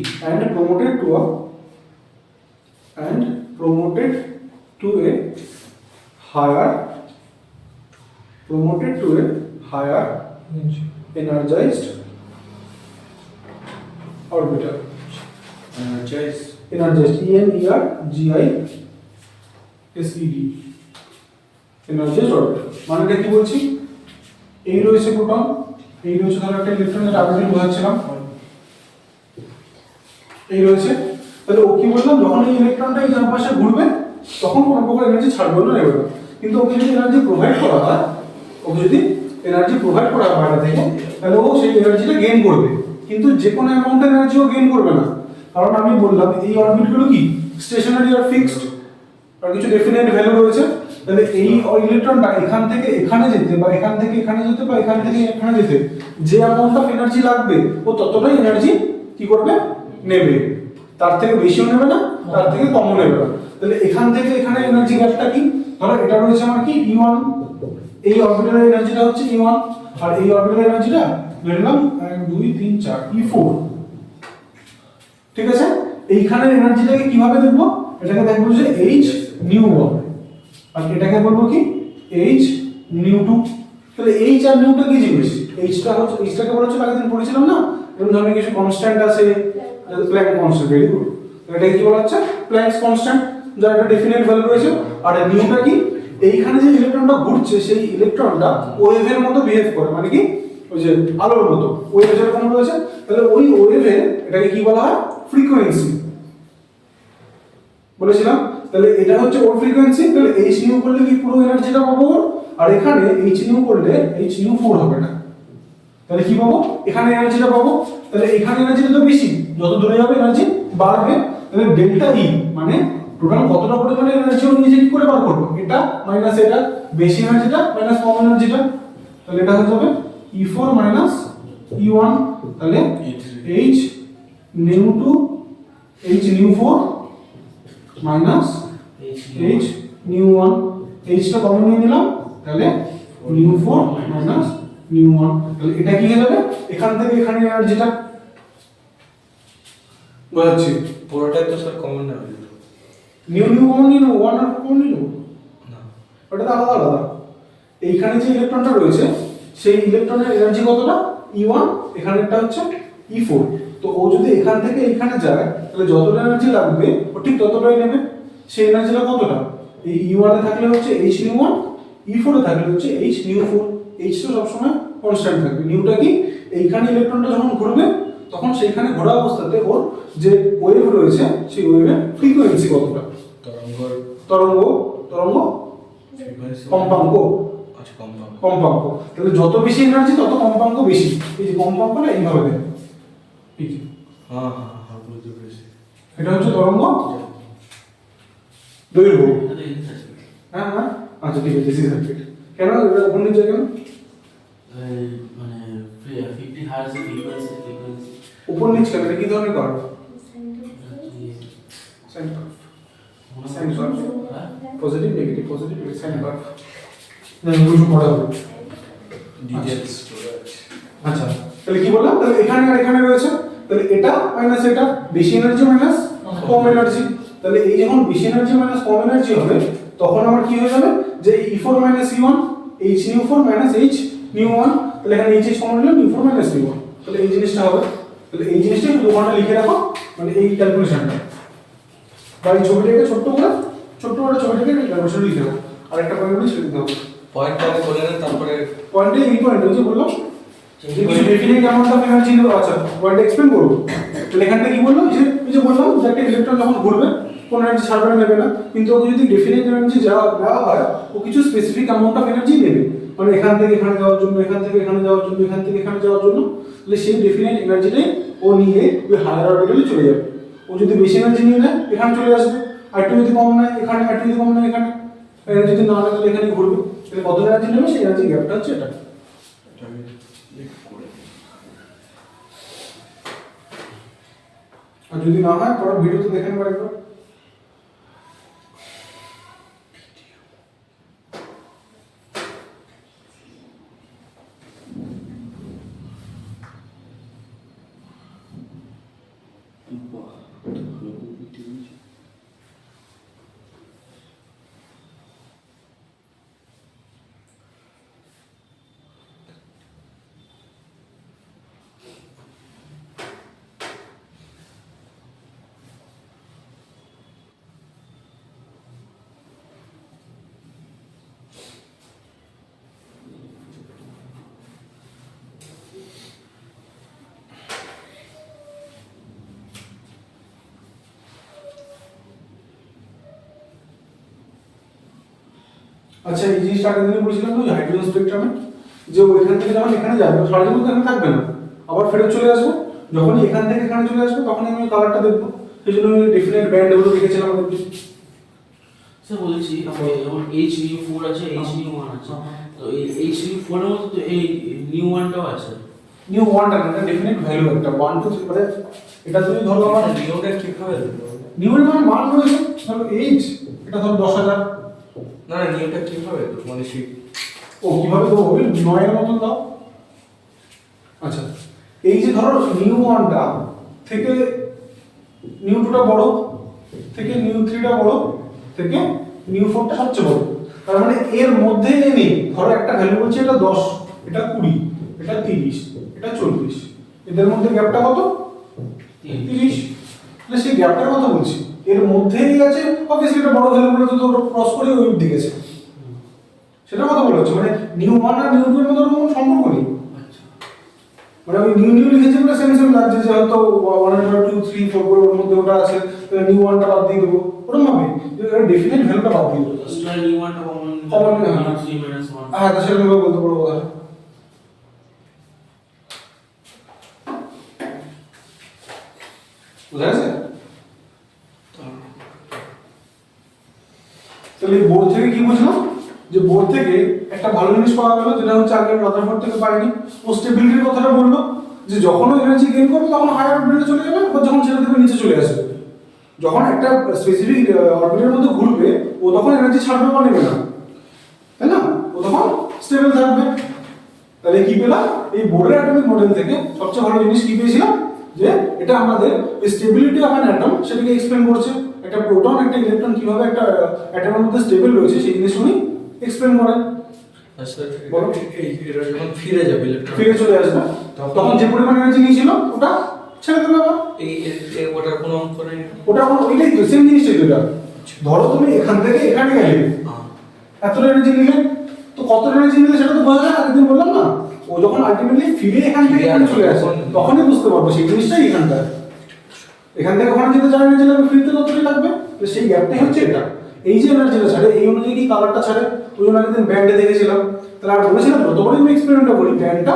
promoted to a higher energized orbital Energize. Energised ENERGISED energised orbital মানেটা কি বলছি এই রয়েছে প্রোটন এই রয়েছে ধরো একটা ইলেকট্রনের অরবিটাল বোঝাচ্ছিলাম এই রয়েছে তাহলে ও কি বললাম যখন এই ইলেকট্রনটা এই চারপাশে ঘুরবে তখন কোনো প্রকার এনার্জি ছাড়বে না নেবে না কিন্তু ওকে যদি এনার্জি প্রোভাইড করা হয় বাইরে থেকে তাহলে ও সেই এনার্জিটা গেইন করবে কিন্তু যে কোনো অ্যামাউন্টের এনার্জি ও গেইন করবে না কারণ আমি বললাম এই অরবিটগুলো কি স্টেশনারি আর ফিক্সড আর কিছু ডেফিনেট ভ্যালু রয়েছে তাহলে এই ইলেকট্রনটা এখান থেকে এখানে যেতে বা এখান থেকে এখানে যেতে বা এখান থেকে এখানে যেতে যে অ্যামাউন্ট অফ এনার্জি লাগবে ও ততটাই এনার্জি কি করবে নেবে তার থেকে বেশিও নেবে না তার থেকে কমও নেবে না তাহলে এখান থেকে এখানে এনার্জি গ্যাপটা কি ধরো এটা রয়েছে আমার কি E1 এই অরবিটালের এনার্জিটা হচ্ছে E1 আর এই অরবিটালের এনার্জিটা ধরে নিলাম 1 2 3 4 E4 ঠিক আছে এইখানের এনার্জিটাকে কিভাবে দেখবো এটাকে দেখবো যে H nu1 আর এটাকে বলবো কি H nu2 তাহলে H আর nu টা কি জিনিস Hটাকে বলা হচ্ছে আগের দিন পড়েছিলাম না এরকম ধরনের কিছু কনস্ট্যান্ট আছে প্ল্যাঙ্ক কনস্ট্যান্ট ভেরি গুড এটাকে কি বলা হচ্ছে প্ল্যাঙ্কস কনস্ট্যান্ট যার একটা ডেফিনিট ভ্যালু রয়েছে আর নিউটা কি এইখানে যে ইলেকট্রনটা ঘুরছে সেই ইলেকট্রনটা ওয়েভের মতো বিহেভ করে মানে কি ওই যে আলোর মতো ওয়েভ যেরকম রয়েছে তাহলে ওই ওয়েভের এটাকে কি বলা হয় ফ্রিকোয়েন্সি বলেছিলাম তাহলে এটা হচ্ছে ওর ফ্রিকোয়েন্সি তাহলে h nu করলে কি পুরো এনার্জিটা পাবো আর এখানে h nu করলে h nu 4 হবে না তাহলে কি পাবো এখানে এনার্জিটা পাবো তাহলে এখানে এনার্জিটা তো বেশি যত দূরে যাবে এনার্জি বাড়বে তাহলে ডেল্টা E মানে টোটাল কতটা পরিমাণে এনার্জি ও নিজে কি করে বার করব এটা মাইনাস এটা বেশি এনার্জিটা মাইনাস কম এনার্জিটা তাহলে এটা হয়ে যাবে E4 মাইনাস E1 তাহলে H nu 2 H nu 4 minus H nu 1 H টা কমন নিয়ে নিলাম তাহলে nu 4 মাইনাস nu 1 তাহলে এটা কি হয়ে যাবে এখান থেকে এখানে এনার্জিটা বোঝাচ্ছি পুরোটাই তো স্যার কমন না হবে নিউ কমন নিয়ে নেবো 1 আর কমন নিয়ে নেবো না ওটা তো আলাদা আলাদা এইখানে যে ইলেকট্রনটা রয়েছে সেই ইলেকট্রনের এনার্জি কতটা E1 এখানেরটা হচ্ছে E4 তো ও যদি এখান থেকে এখানে যায় তাহলে যতটা এনার্জি লাগবে ও ঠিক ততটাই নেবে সেই এনার্জিটা কতটা এই E1 এ থাকলে হচ্ছে H nu1 E4 এ থাকলে হচ্ছে H nu4 H তো সবসময় কনস্ট্যান্ট থাকবে নিউটা কি এইখানে ইলেকট্রনটা যখন ঘুরবে তখন সেইখানে ঘোরা অবস্থাতে ওর যে ওয়েভ রয়েছে সেই ওয়েভের ফ্রিকোয়েন্সি কতটা তরঙ্গ তরঙ্গ তরঙ্গ ফ্রিকোয়েন্সি কম্পাঙ্ক আচ্ছা কম্পাঙ্ক কম্পাঙ্ক তাহলে যত বেশি এনার্জি তত কম্পাঙ্ক বেশি এই যে কম্পাঙ্কটা এইভাবে দেয় এই যে হ্যাঁ হ্যাঁ হ্যাঁ বুঝতে পেরেছি এটা হচ্ছে তরঙ্গ দৈর্ঘ্য এটা ইন সার্কিট হ্যাঁ হ্যাঁ আচ্ছা ঠিক আছে ডিসি সার্কিট কেন এটা ওখানে যায় কেন মানে 50 হার্জ ফ্রিকোয়েন্সি উপর নিচ কেন এটা কি ধরনের curve sine curve sine curve positive negative sine curve না বুঝো পড়া হবে ডিটেইলস আচ্ছা তাহলে কি বললাম তাহলে এখানে আর এখানে রয়েছে তাহলে এটা মাইনাস এটা বেশি এনার্জি মাইনাস কম এনার্জি তাহলে এই যখন বেশি এনার্জি মাইনাস কম এনার্জি হবে তখন আমার কি হয়ে যাবে যে E4 minus E1 H nu4 minus H nu1 তাহলে এখানে H কমন নিলাম E4 মাইনাস nu1 তাহলে এই জিনিসটা হবে তাহলে এই জিনিসটা একটু ওখানে লিখে রাখো মানে এই ক্যালকুলেশনটা বা এই ছবিটাকে ছোট্ট করে ছবিটাকে ক্যালকুলেশন লিখে রাখো আর একটা পয়েন্ট ছেড়ে দিতে হবে পয়েন্টটা করে নেন তারপরে পয়েন্টে এই পয়েন্ট ওই যে বললাম যে কিছু ডেফিনিট অ্যামাউন্ট অফ এনার্জি নেবে আচ্ছা পয়েন্ট এক্সপ্লেইন করব তাহলে এখানটা কি বললাম যে এই যে বললাম যে একটা ইলেকট্রন যখন ঘুরবে কোন এনার্জি ছাড়বে না নেবে না কিন্তু ওকে যদি ডেফিনিট এনার্জি দেওয়া হয় ও কিছু স্পেসিফিক অ্যামাউন্ট অফ এনার্জি নেবে মানে এখান থেকে এখানে যাওয়ার জন্য এখান থেকে এখানে যাওয়ার জন্য এখান থেকে এখানে যাওয়ার জন্য তাহলে সেই ডেফিনিট এনার্জিটাই ও নিয়ে ওই হায়ার অরবিটালে চলে যাবে ও যদি বেশি এনার্জি নিয়ে নেয় এখানে চলে আসবে আর একটু যদি কম নেয় এখানে আর একটু যদি কম নেয় এখানে এনার্জি যদি না নেয় তাহলে এখানে ঘুরবে তাহলে কত এনার্জি নেবে সেই এনার্জি গ্যাপটা হচ্ছে এটা আর যদি না হয় পরে ভিডিওতে দেখেন একবার আচ্ছা এই জিনিসটা আগের দিনে বলেছিলাম তো হাইড্রোজেন স্পেকট্রামে, যে ওইখান থেকে যখন এখানে যাবে সারাদিন মধ্যে এখানে থাকবে না, আবার ফেরত চলে আসবে। যখনই এখান থেকে এখানে চলে আসবে তখন আমি কালারটা দেখবো, সেই জন্য আমি ডেফিনেট ব্যান্ড গুলো দেখেছিলাম আমাদের। স্যার বলছি যেমন HU4 আছে, HU1 আছে, তো এই HU4 এর মধ্যে তো এই নিউ ওয়ানটাও আছে। নিউ ওয়ানটা একটা ডেফিনেট ভ্যালু, একটা 1 2 3 মানে এটা তুমি ধরো আমার নিউটা কিভাবে দেবো? নিউ এর মানে মান রয়েছে, ধরো এইচ, এটা ধরো 10,000। না না, নিউটা কিভাবে দেবো মানে সেই ও কিভাবে দেবো, ওই 9 এর মতন দাও। আচ্ছা এই যে ধরো নিউ ওয়ানটা থেকে নিউ টুটা বড়, থেকে নিউ থ্রিটা বড়, থেকে নিউ ফোরটা সবচেয়ে বড়, তার মানে এর মধ্যে নেই। ধরো একটা ভ্যালু বলছে এটা 10, এটা 20, এটা 30, এটা 40, এদের মধ্যে গ্যাপটা কত? 30। তাহলে সেই গ্যাপটার কথা বলছি, এর মধ্যেই আছে। অবভিয়াসলি এটা বড় ভ্যালুগুলো তো ক্রস করে ওই দিকে গেছে, সেটার কথা বলা হচ্ছে। মানে নিউ ওয়ান আর নিউ টু এর মধ্যে কোনো সম্পর্ক নেই। মানে আমি নিউ নিউ লিখেছি বলে সেম সেম লাগছে, যে হয়তো 1 2 3 4 করে ওর মধ্যে ওটা আছে, নিউ ওয়ানটা বাদ দিয়ে দেবো ওরকম ভাবে, ডেফিনেট ভ্যালুটা বাদ দিয়ে দেবো। স্টার নিউ ওয়ানটা কমন কমন 3 1। হ্যাঁ তা সেরকম ভাবে বলতে পারবো কথা। বুঝা গেছে? তাহলে বোর্ড থেকে কি বুঝলাম, যে বোর্ড থেকে একটা ভালো জিনিস পাওয়া গেল, যেটা হচ্ছে আগে রাদারফোর্ড থেকে পাইনি। ও স্টেবিলিটির কথাটা বললো, যে যখন ও এনার্জি গেইন করবে তখন হায়ার অরবিটে চলে যাবে, বা যখন ছেড়ে দেবে নিচে চলে আসবে। যখন একটা স্পেসিফিক অরবিটের মধ্যে ঘুরবে ও তখন এনার্জি ছাড়বে বা নেবে না, তাই না? ও তখন স্টেবল থাকবে। তাহলে কি পেলাম, এই বোরের অ্যাটমিক মডেল থেকে সবচেয়ে ভালো জিনিস কি পেয়েছিলাম, যে এটা আমাদের স্টেবিলিটি অফ অ্যান অ্যাটম সেটাকে এক্সপ্লেন করছে। একটা প্রোটন একটা ইলেকট্রন কিভাবে একটা অ্যাটমের মধ্যে স্টেবল রয়েছে সেই জিনিস উনি এক্সপ্লেন করেন। আচ্ছা বলো। এই এটা যখন ফিরে যাবে ইলেকট্রন, ফিরে চলে আসবে, তখন যে পরিমাণ এনার্জি নিয়েছিল ওটা ছেড়ে দেবে আবার। ওটার কোনো অঙ্ক নেই? ওটা কোনো ওইটাই তো সেম জিনিসটাই তো। এটা ধরো তুমি এখান থেকে এখানে গেলে এতটা এনার্জি নিলে, তো কত এনার্জি নিলে সেটা তো বোঝা যায় না, একদিন বললাম না। ও যখন আলটিমেটলি ফিরে এখান থেকে এখানে চলে আসে তখনই বুঝতে পারবো সেই জিনিসটাই এখানটা। এখান থেকে ওখানে যেতে যা এনার্জি লাগবে ফিরতে ততটাই লাগবে, তো সেই গ্যাপটাই হচ্ছে এটা। এই যে এনার্জিটা ছাড়ে এই অনুযায়ী কি কালারটা ছাড়ে, ওই জন্য একদিন ব্যান্ডে দেখেছিলাম। তাহলে আর বলেছিলাম যতবারই আমি এক্সপেরিমেন্টটা করি ব্যান্ডটা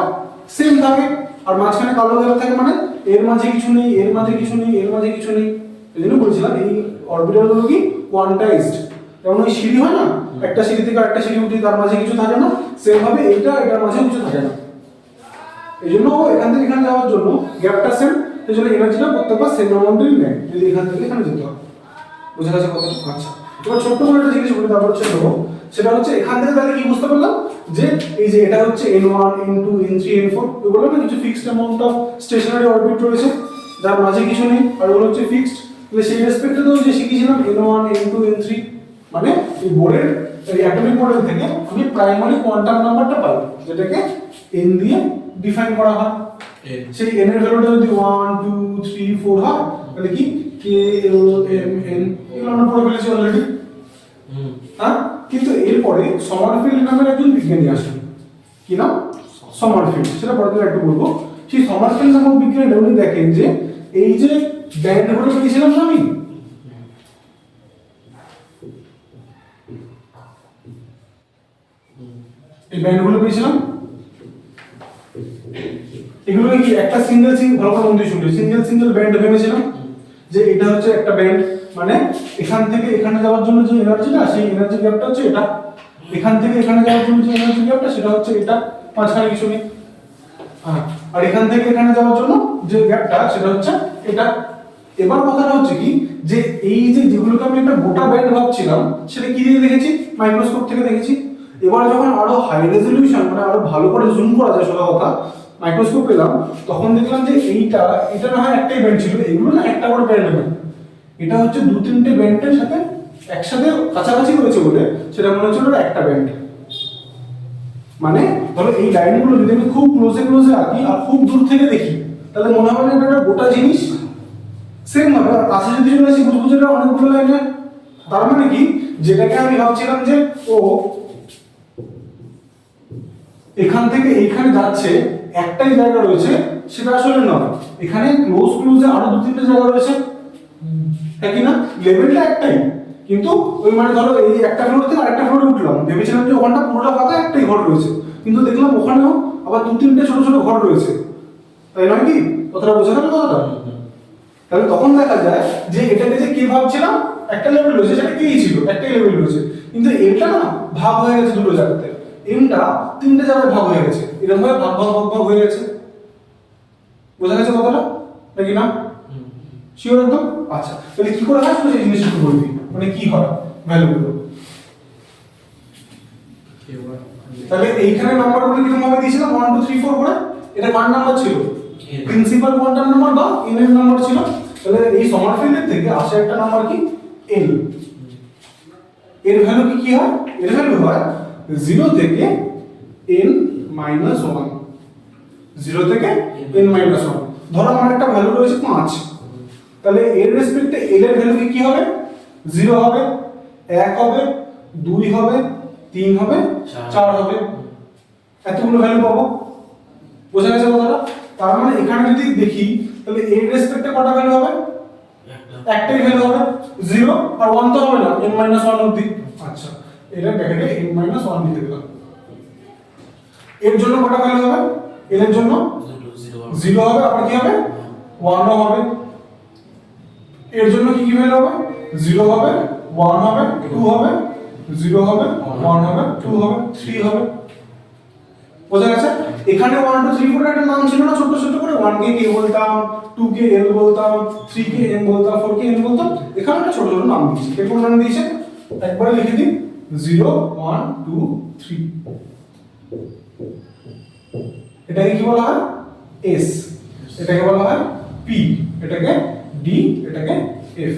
সেম থাকে, আর মাঝখানে কালো গ্যাপ থাকে, মানে এর মাঝে কিছু নেই, এর মাঝে কিছু নেই, এর মাঝে কিছু নেই। এই জন্য বলছিলাম এই অরবিটাল গুলো কি কোয়ান্টাইজড, যেমন ওই সিঁড়ি হয় না, একটা সিঁড়ি থেকে আরেকটা সিঁড়ি উঠি তার মাঝে কিছু থাকে না, সেম ভাবে এইটা এটার মাঝে কিছু থাকে না। এই জন্য এখান থেকে এখানে যাওয়ার জন্য গ্যাপটা সেম, এই জন্য এনার্জিটা প্রত্যেকবার সেম অ্যামাউন্টেরই নেয় যদি এখান থেকে এখানে যেতে হয়। বুঝা গেছে কথা? আচ্ছা এবার ছোট্ট করে একটা জিনিস বলি তারপর হচ্ছে দেবো, সেটা হচ্ছে এখান থেকে তাহলে কি বুঝতে পারলাম, যে এই যে এটা হচ্ছে N1 N2 N3 N4, ওগুলো না কিছু fixed amount of stationary orbit রয়েছে যার মাঝে কিছু নেই, আর ওগুলো হচ্ছে ফিক্সড। তাহলে সেই রেসপেক্টে তো যে শিখেছিলাম N1 N2 N3, মানে এই বোর্ডের এই অ্যাটমিক মডেল থেকে আমি প্রাইমারি কোয়ান্টাম নাম্বারটা পাই, যেটাকে n দিয়ে ডিফাইন করা হয়। সেই n এর ভ্যালুটা যদি 1 2 3 4 হয় তাহলে কি k l m n এগুলো আমরা পড়ে ফেলেছি অলরেডি। হ্যাঁ, কিন্তু এরপরে সমারফিল্ড নামের একজন বিজ্ঞানী আসেন, কি নাম? সমারফিল্ড। সেটা পরে একটু বলবো। সেই সমারফিল্ড নামক বিজ্ঞানী উনি দেখেন যে এই যে ব্যান্ড গুলো পেয়েছিলাম না আমি, এই ব্যান্ডগুলো পেয়েছিলাম, এগুলো কি একটা সিঙ্গেল ভালো করে মন দিয়ে শুনবে, সিঙ্গেল ব্যান্ড ভেবেছিলাম যে এটা হচ্ছে একটা ব্যান্ড, মানে এখান থেকে এখানে যাওয়ার জন্য যে এনার্জিটা সেই এনার্জি গ্যাপটা হচ্ছে এটা, এখান থেকে এখানে যাওয়ার জন্য যে এনার্জি গ্যাপটা সেটা হচ্ছে এটা, মাঝখানে কিছু নেই। হ্যাঁ, আর এখান থেকে এখানে যাওয়ার জন্য যে গ্যাপটা সেটা হচ্ছে এটা। এবার কথাটা হচ্ছে কি, যে এই যে যেগুলোকে আমি একটা গোটা ব্যান্ড ভাবছিলাম সেটা কি দিয়ে দেখেছি? মাইক্রোস্কোপ থেকে দেখেছি। এবার যখন আরো হাই রেজলিউশন মানে আরো ভালো করে জুম করা যায় সোজা কথা মাইক্রোস্কোপ পেলাম, তখন দেখলাম যে এটা না হয় একটাই ব্যান্ড ছিল, এগুলো না একটা করে ব্যান্ড হবে, এটা হচ্ছে দু তিনটে ব্যান্ডের সাথে একসাথে কাছাকাছি রয়েছে বলে সেটা মনে হচ্ছিল একটা ব্যান্ড। মানে ধরো এই লাইনগুলো যদি আমি খুব ক্লোজে আঁকি আর খুব দূর থেকে দেখি তাহলে মনে হবে না এটা একটা গোটা জিনিস। সেম ভাবে আর কাছে যদি চলে আসি বুঝবুঝেটা অনেকগুলো লাইন হয়। তার মানে কি, যেটাকে আমি ভাবছিলাম যে ও এখান থেকে এইখানে যাচ্ছে একটাই জায়গা রয়েছে, সেটা আসলে নয়, এখানে ক্লোজে আরো দু তিনটে জায়গা রয়েছে, হ্যাঁ কি না? লেভেলটা একটাই কিন্তু ওই মানে ধরো এই একটা ফ্লোর থেকে আরেকটা ফ্লোরে উঠলাম, ভেবেছিলাম যে ওখানটা পুরোটা ফাঁকা, একটাই ঘর রয়েছে, কিন্তু দেখলাম ওখানেও আবার দু তিনটে ছোট ছোট ঘর রয়েছে, তাই নয় কি? কথাটা বোঝা গেল কথাটা? তাহলে তখন দেখা যায় যে এটাকে যে কি ভাবছিলাম একটা লেভেল রয়েছে, সেটা কি ছিল, একটাই লেভেল রয়েছে, কিন্তু এটা না ভাগ হয়ে গেছে দুটো জায়গাতে, এমটা তিনটে জায়গায় ভাগ হয়ে গেছে, এরকম ভাবে ভাগ ভাগ ভাগ ভাগ হয়ে গেছে। বোঝা গেছে কথাটা নাকি না? শিওর একদম? আচ্ছা, তাহলে কি করে হয় শুধু এই জিনিসটা একটু বলবি, মানে কি হয় ভ্যালুগুলো। তাহলে এইখানে নাম্বারগুলো কিরকম ভাবে দিয়েছিলাম 1 2 3 4 করে, এটা কার নাম্বার ছিল? প্রিন্সিপাল কোয়ান্টাম নাম্বার বা n এর নাম্বার ছিল। তাহলে এই সমারফিল্ডের থেকে আসে একটা নাম্বার কি n, এর ভ্যালু কি হয়? এর ভ্যালু হয় 0 থেকে n মাইনাস 1, 0 থেকে n মাইনাস 1। ধরো আমার একটা ভ্যালু রয়েছে 5, তাহলে এর রেসপেক্টে l এর ভ্যালু কি হবে? 0 হবে, 1 হবে, 2 হবে, 3 হবে, 4 হবে, এতগুলো ভ্যালু পাবো। বোঝা গেছে কথাটা? তার মানে এখানে যদি দেখি তাহলে এর রেসপেক্টে কটা ভ্যালু হবে? একটাই ভ্যালু হবে, 0 আর 1 তো হবে না, n - 1 অবধি। আচ্ছা, এটা ব্র্যাকেটে n - 1 লিখে দিলাম। এর জন্য কটা ভ্যালু হবে? এর জন্য 0 হবে, আবার কি হবে? 1 ও হবে। এর জন্য কি কি ভ্যালু হবে? 0 হবে, 1 হবে, 2 হবে, 0 হবে, 1 হবে, 2 হবে, 3 হবে। বোঝা গেছে? এখানে 1 2 3 4 একটা নাম ছিল না ছোট ছোট করে, 1 কে k বলতাম, 2 কে l বলতাম, 3 কে n বলতাম, 4 কে n বলতাম, এখানে একটা ছোট ছোট নাম দিয়েছি। এরকম নাম দিয়েছে, একবারে লিখে দিই 0 1 2 3। এটাকে কি বলা হয়? s, এটাকে বলা হয় p, এটাকে d, এটাকে f।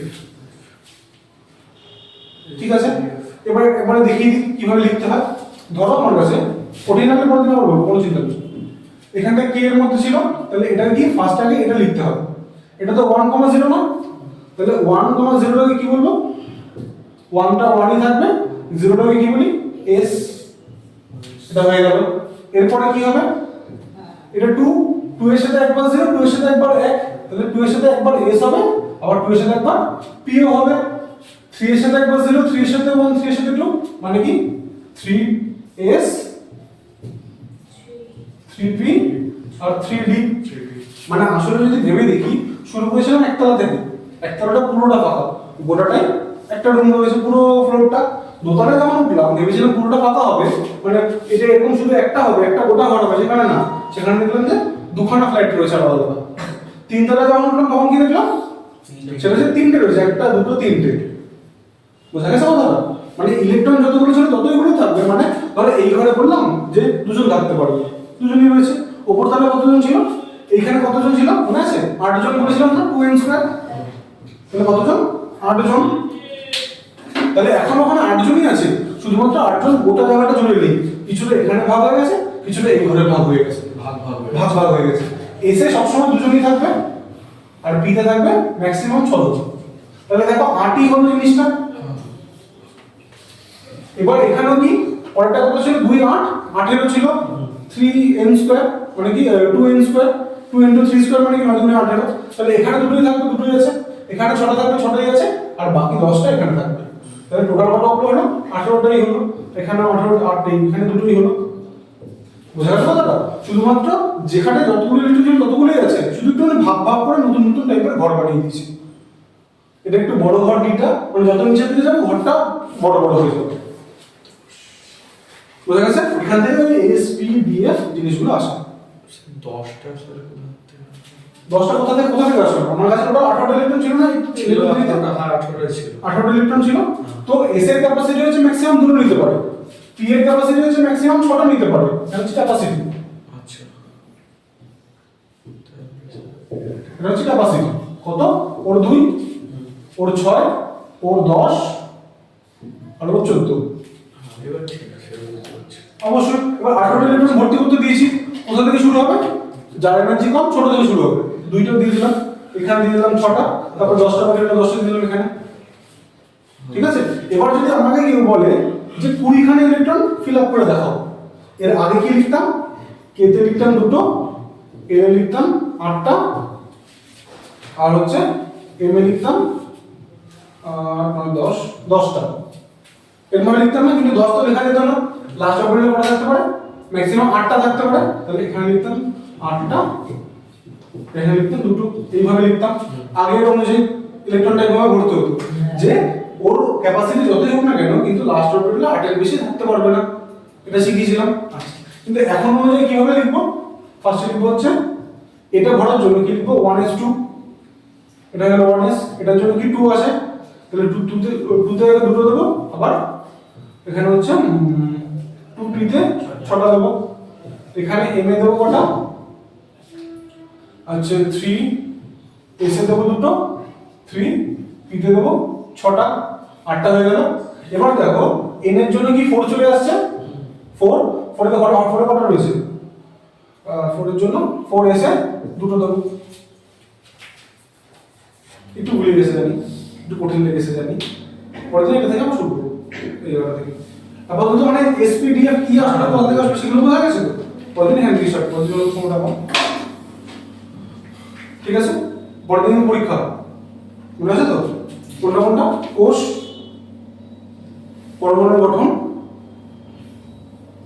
ঠিক আছে, এবারে দেখিয়ে দিই কিভাবে লিখতে হয়। ধরো আমার কাছে অর্ডিনালি পড়ে দিলে বলবো, কোনো চিন্তা নেই। এখানটা k এর মধ্যে ছিল, তাহলে এটা কি ফার্স্ট আগে এটা লিখতে হবে। এটা তো 1 0 না, তাহলে 1 0 টাকে কি বলবো? 1টা 1ই থাকবে, 0টাকে কি বলি? s। এটা হয়ে গেল। এরপরে কি হবে? এটা 2, 2 এর সাথে একবার 0, 2 এর সাথে একবার 1, তাহলে 2 এর সাথে একবার s হবে, আবার 2 এর সাথে একবার p ও হবে। 3 এর সাথে একবার 0, 3 এর সাথে 1, 3 এর সাথে 2, মানে কি 3s 3p আর 3d। মানে আসলে যদি ভেবে দেখি, শুরু করেছিলাম একতলা থেকে, একতলাটা পুরোটা ফাঁকা, গোটাটাই একটা রুম রয়েছে পুরো ফ্লোরটা। দোতলায় যখন উঠলাম ভেবেছিলাম পুরোটা ফাঁকা হবে, মানে এটা এরকম শুধু একটা হবে, একটা গোটা ঘর হবে, সেখানে না, সেখানে দেখলাম যে দুখানা ফ্ল্যাট রয়েছে আলাদা আলাদা। তিনতলায় যখন উঠলাম তখন কি দেখলাম? সেটা হচ্ছে তিনটে রয়েছে, একটা দুটো তিনটে। বোঝা গেছে কথাটা? মানে ইলেকট্রন যতগুলো ছিল ততগুলো থাকবে, মানে ধরো এই ঘরে বললাম যে দুজন থাকতে পারবে, দুজনই রয়েছে। ওপর তলায় কতজন ছিল? এইখানে কতজন ছিল মনে আছে? 8 জন বলেছিলাম না, 2n²। তাহলে কতজন? 8 জন। তাহলে এখন ওখানে 8 জনই আছে, শুধুমাত্র 8 জন গোটা জায়গাটা জুড়ে নেই, কিছুটা এখানে ভাগ হয়ে গেছে, কিছুটা এই ঘরে ভাগ হয়ে গেছে, ভাগ হয়ে গেছে। এসে সবসময় দুজনই থাকবে, আর পিতে থাকবে ম্যাক্সিমাম 6 জন। তাহলে দেখো 8ই হলো জিনিসটা। এবার এখানেও কি পরেরটা কত ছিল? 2 8, 8 ছিল 3n², মানে কি 2n², 2 * 3² মানে কি 9 × 18। তাহলে এখানে দুটোই থাকবে, দুটোই আছে, এখানে 6টা থাকবে, 6টাই আছে, আর বাকি 10টা এখানে থাকবে। তাহলে টোটাল কত হলো? 18টাই হলো। এখানে 18 8টাই, এখানে দুটোই হলো। বোঝা গেল কথাটা? শুধুমাত্র যেখানে যতগুলো ইলেকট্রন ছিল ততগুলোই আছে, শুধু একটু ভাগ ভাগ করে নতুন নতুন টাইপের ঘর বানিয়ে দিয়েছি। এটা একটু বড় ঘর ডিটা, মানে যত নিচের দিকে যাবে ঘরটা বড় বড় হয়ে যাবে। বোঝা গেছে? এখান থেকে ওই এস পি ডি এফ জিনিসগুলো আসে। 10টা স্যার 10টা কোথা থেকে আসলো? আমার কাছে টোটাল 18টা ইলেকট্রন ছিল না, ছিল 18টা ছিল। 18টা ইলেকট্রন ছিল। তো এস এর ক্যাপাসিটি হচ্ছে ম্যাক্সিমাম 2 নিতে পারে, পি এর ক্যাপাসিটি হচ্ছে ম্যাক্সিমাম 6টা নিতে পারে, এটা হচ্ছে ক্যাপাসিটি। আচ্ছা, এটা হচ্ছে ক্যাপাসিটি। কত? ওর 2, ওর 6, ওর 10, আর ওর 14। এবার ঠিক আছে, বুঝতে পারছি। অবশ্যই। এবার 18টা ইলেকট্রন ভর্তি করতে দিয়েছি, কোথা থেকে শুরু হবে? যার এনার্জি কম ছোট থেকে শুরু হবে। 2টা দিয়ে দিলাম, এখানে দিয়ে দিলাম 6টা, তারপর 10টা বাকি 10টা দিয়ে দিলাম এখানে। ঠিক আছে? এবার যদি আমাকে কেউ বলে যে 20খানা ইলেকট্রন ফিল আপ করে দেখাও, এর আগে কি লিখতাম? কে তে লিখতাম 2টো, এ এ লিখতাম 8টা, আর হচ্ছে এম এ লিখতাম আর 10 10টা এর মানে লিখতাম না, কিন্তু 10 তো লেখা যেত না, লাস্ট অপারেটর কটা থাকতে পারে, ম্যাক্সিমাম 8টা থাকতে পারে, তাহলে এখানে লিখতাম 8টা, এখানে লিখতাম 2টো, এইভাবে লিখতাম। আগের অনুযায়ী ইলেকট্রনটা এইভাবে ভরতে হতো যে ওর ক্যাপাসিটি যতই হোক না কেন, কিন্তু লাস্ট অরবিটালে 8 এর বেশি থাকতে পারবে না, এটা শিখিয়েছিলাম। কিন্তু এখন অনুযায়ী কিভাবে লিখবো, ফার্স্টে লিখবো হচ্ছে এটা ভরার জন্য কি লিখবো 1s2, এটা হলো 1s, এটার জন্য কি 2 আছে, তাহলে 2 তে 2 দেবো, আবার এখানে হচ্ছে 2p তে 6টা দেবো, এখানে m এ দেবো কটা, আচ্ছা 3 s এ দেবো 2টো, 3 p তে দেবো 6টা, 8টা হয়ে গেল। এবার দেখো n এর জন্য কি 4 চলে আসছে, 4 4 এ কটা রয়েছে, 4 এর জন্য 4s এ 2টো দেবো। একটু ভুলে গেছে জানি, একটু কঠিন লেগেছে জানি, পরে দিন এটা থেকে আমরা শুরু করবো এই জায়গা থেকে। আপাতত মানে এসপিডিএফ কি আসলে কোথা থেকে আসবে সেগুলো বোঝা গেছে তো, পরে দিন হ্যান্ড রিসার্চ পরে দিন সময়টা কম, ঠিক আছে। পরের দিন পরীক্ষা মনে আছে তো, কোনটা কোষ, পরমাণুর গঠন,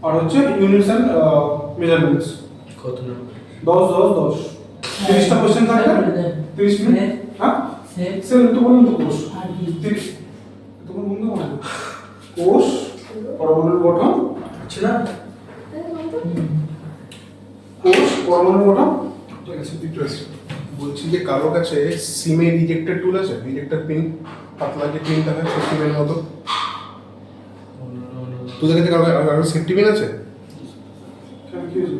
আর হচ্ছে ইউনিটস এন্ড মেজারমেন্টস। কত নম্বর? 10 30টা কোশ্চেন থাকবে, 30 মিনিট। হ্যাঁ স্যার তো বলুন তো কোষ, 30 তো বলুন না, কোষ, পরমাণুর গঠন, আছে না? কোষ, পরমাণুর গঠন, ঠিক আছে বিট্রাস বলছি যে কারো কাছে সিমের রিজেক্টর টুল আছে, রিজেক্টর পিন, পাতলা যে পিনটা হয় সেফটি পিনের মতো, তোদের কাছে কারো সেফটি পিন আছে? কেন কি হয়েছে,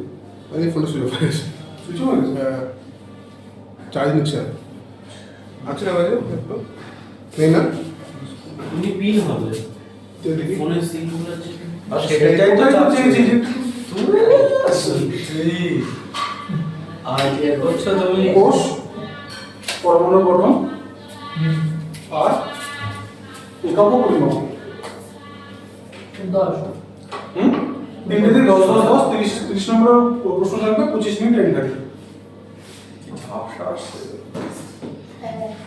আমি ফোনে সুইচ অফ হয়ে গেছে, সুইচ হয়ে গেছে, চার্জ নিচ্ছে না, আছে না কাছে একটু নেই না, উনি পিন হবে তো দেখি ফোনের সিমগুলো আছে। আর সেটাই তো চাচ্ছি। আর কি করছো তুমি? কোষ, পরমাণুর গঠন, আর একক ও পরিমাপ। 10 তিনটেতে 10 30 নম্বর প্রশ্ন থাকবে, 25 মিনিট টাইম থাকবে। ঝাপসা আসছে।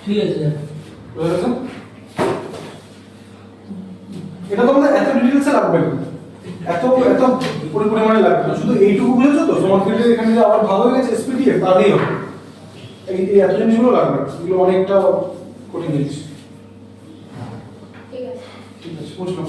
ঠিক আছে স্যার। বুঝা গেছে? এটা তোমাদের এত ডিটেইলসে লাগবে না, এত পরিমাণে লাগবে না, শুধু এইটুকু বুঝেছো তো, তোমার ফিল্ডে এখানে যে আবার ভালো হয়ে গেছে এসপিডিএফ তাহলেই হবে। এই এত জিনিসগুলো লাগবে না, এগুলো অনেকটা কঠিন জিনিস। ঠিক আছে। ঠিক আছে, বুঝলাম।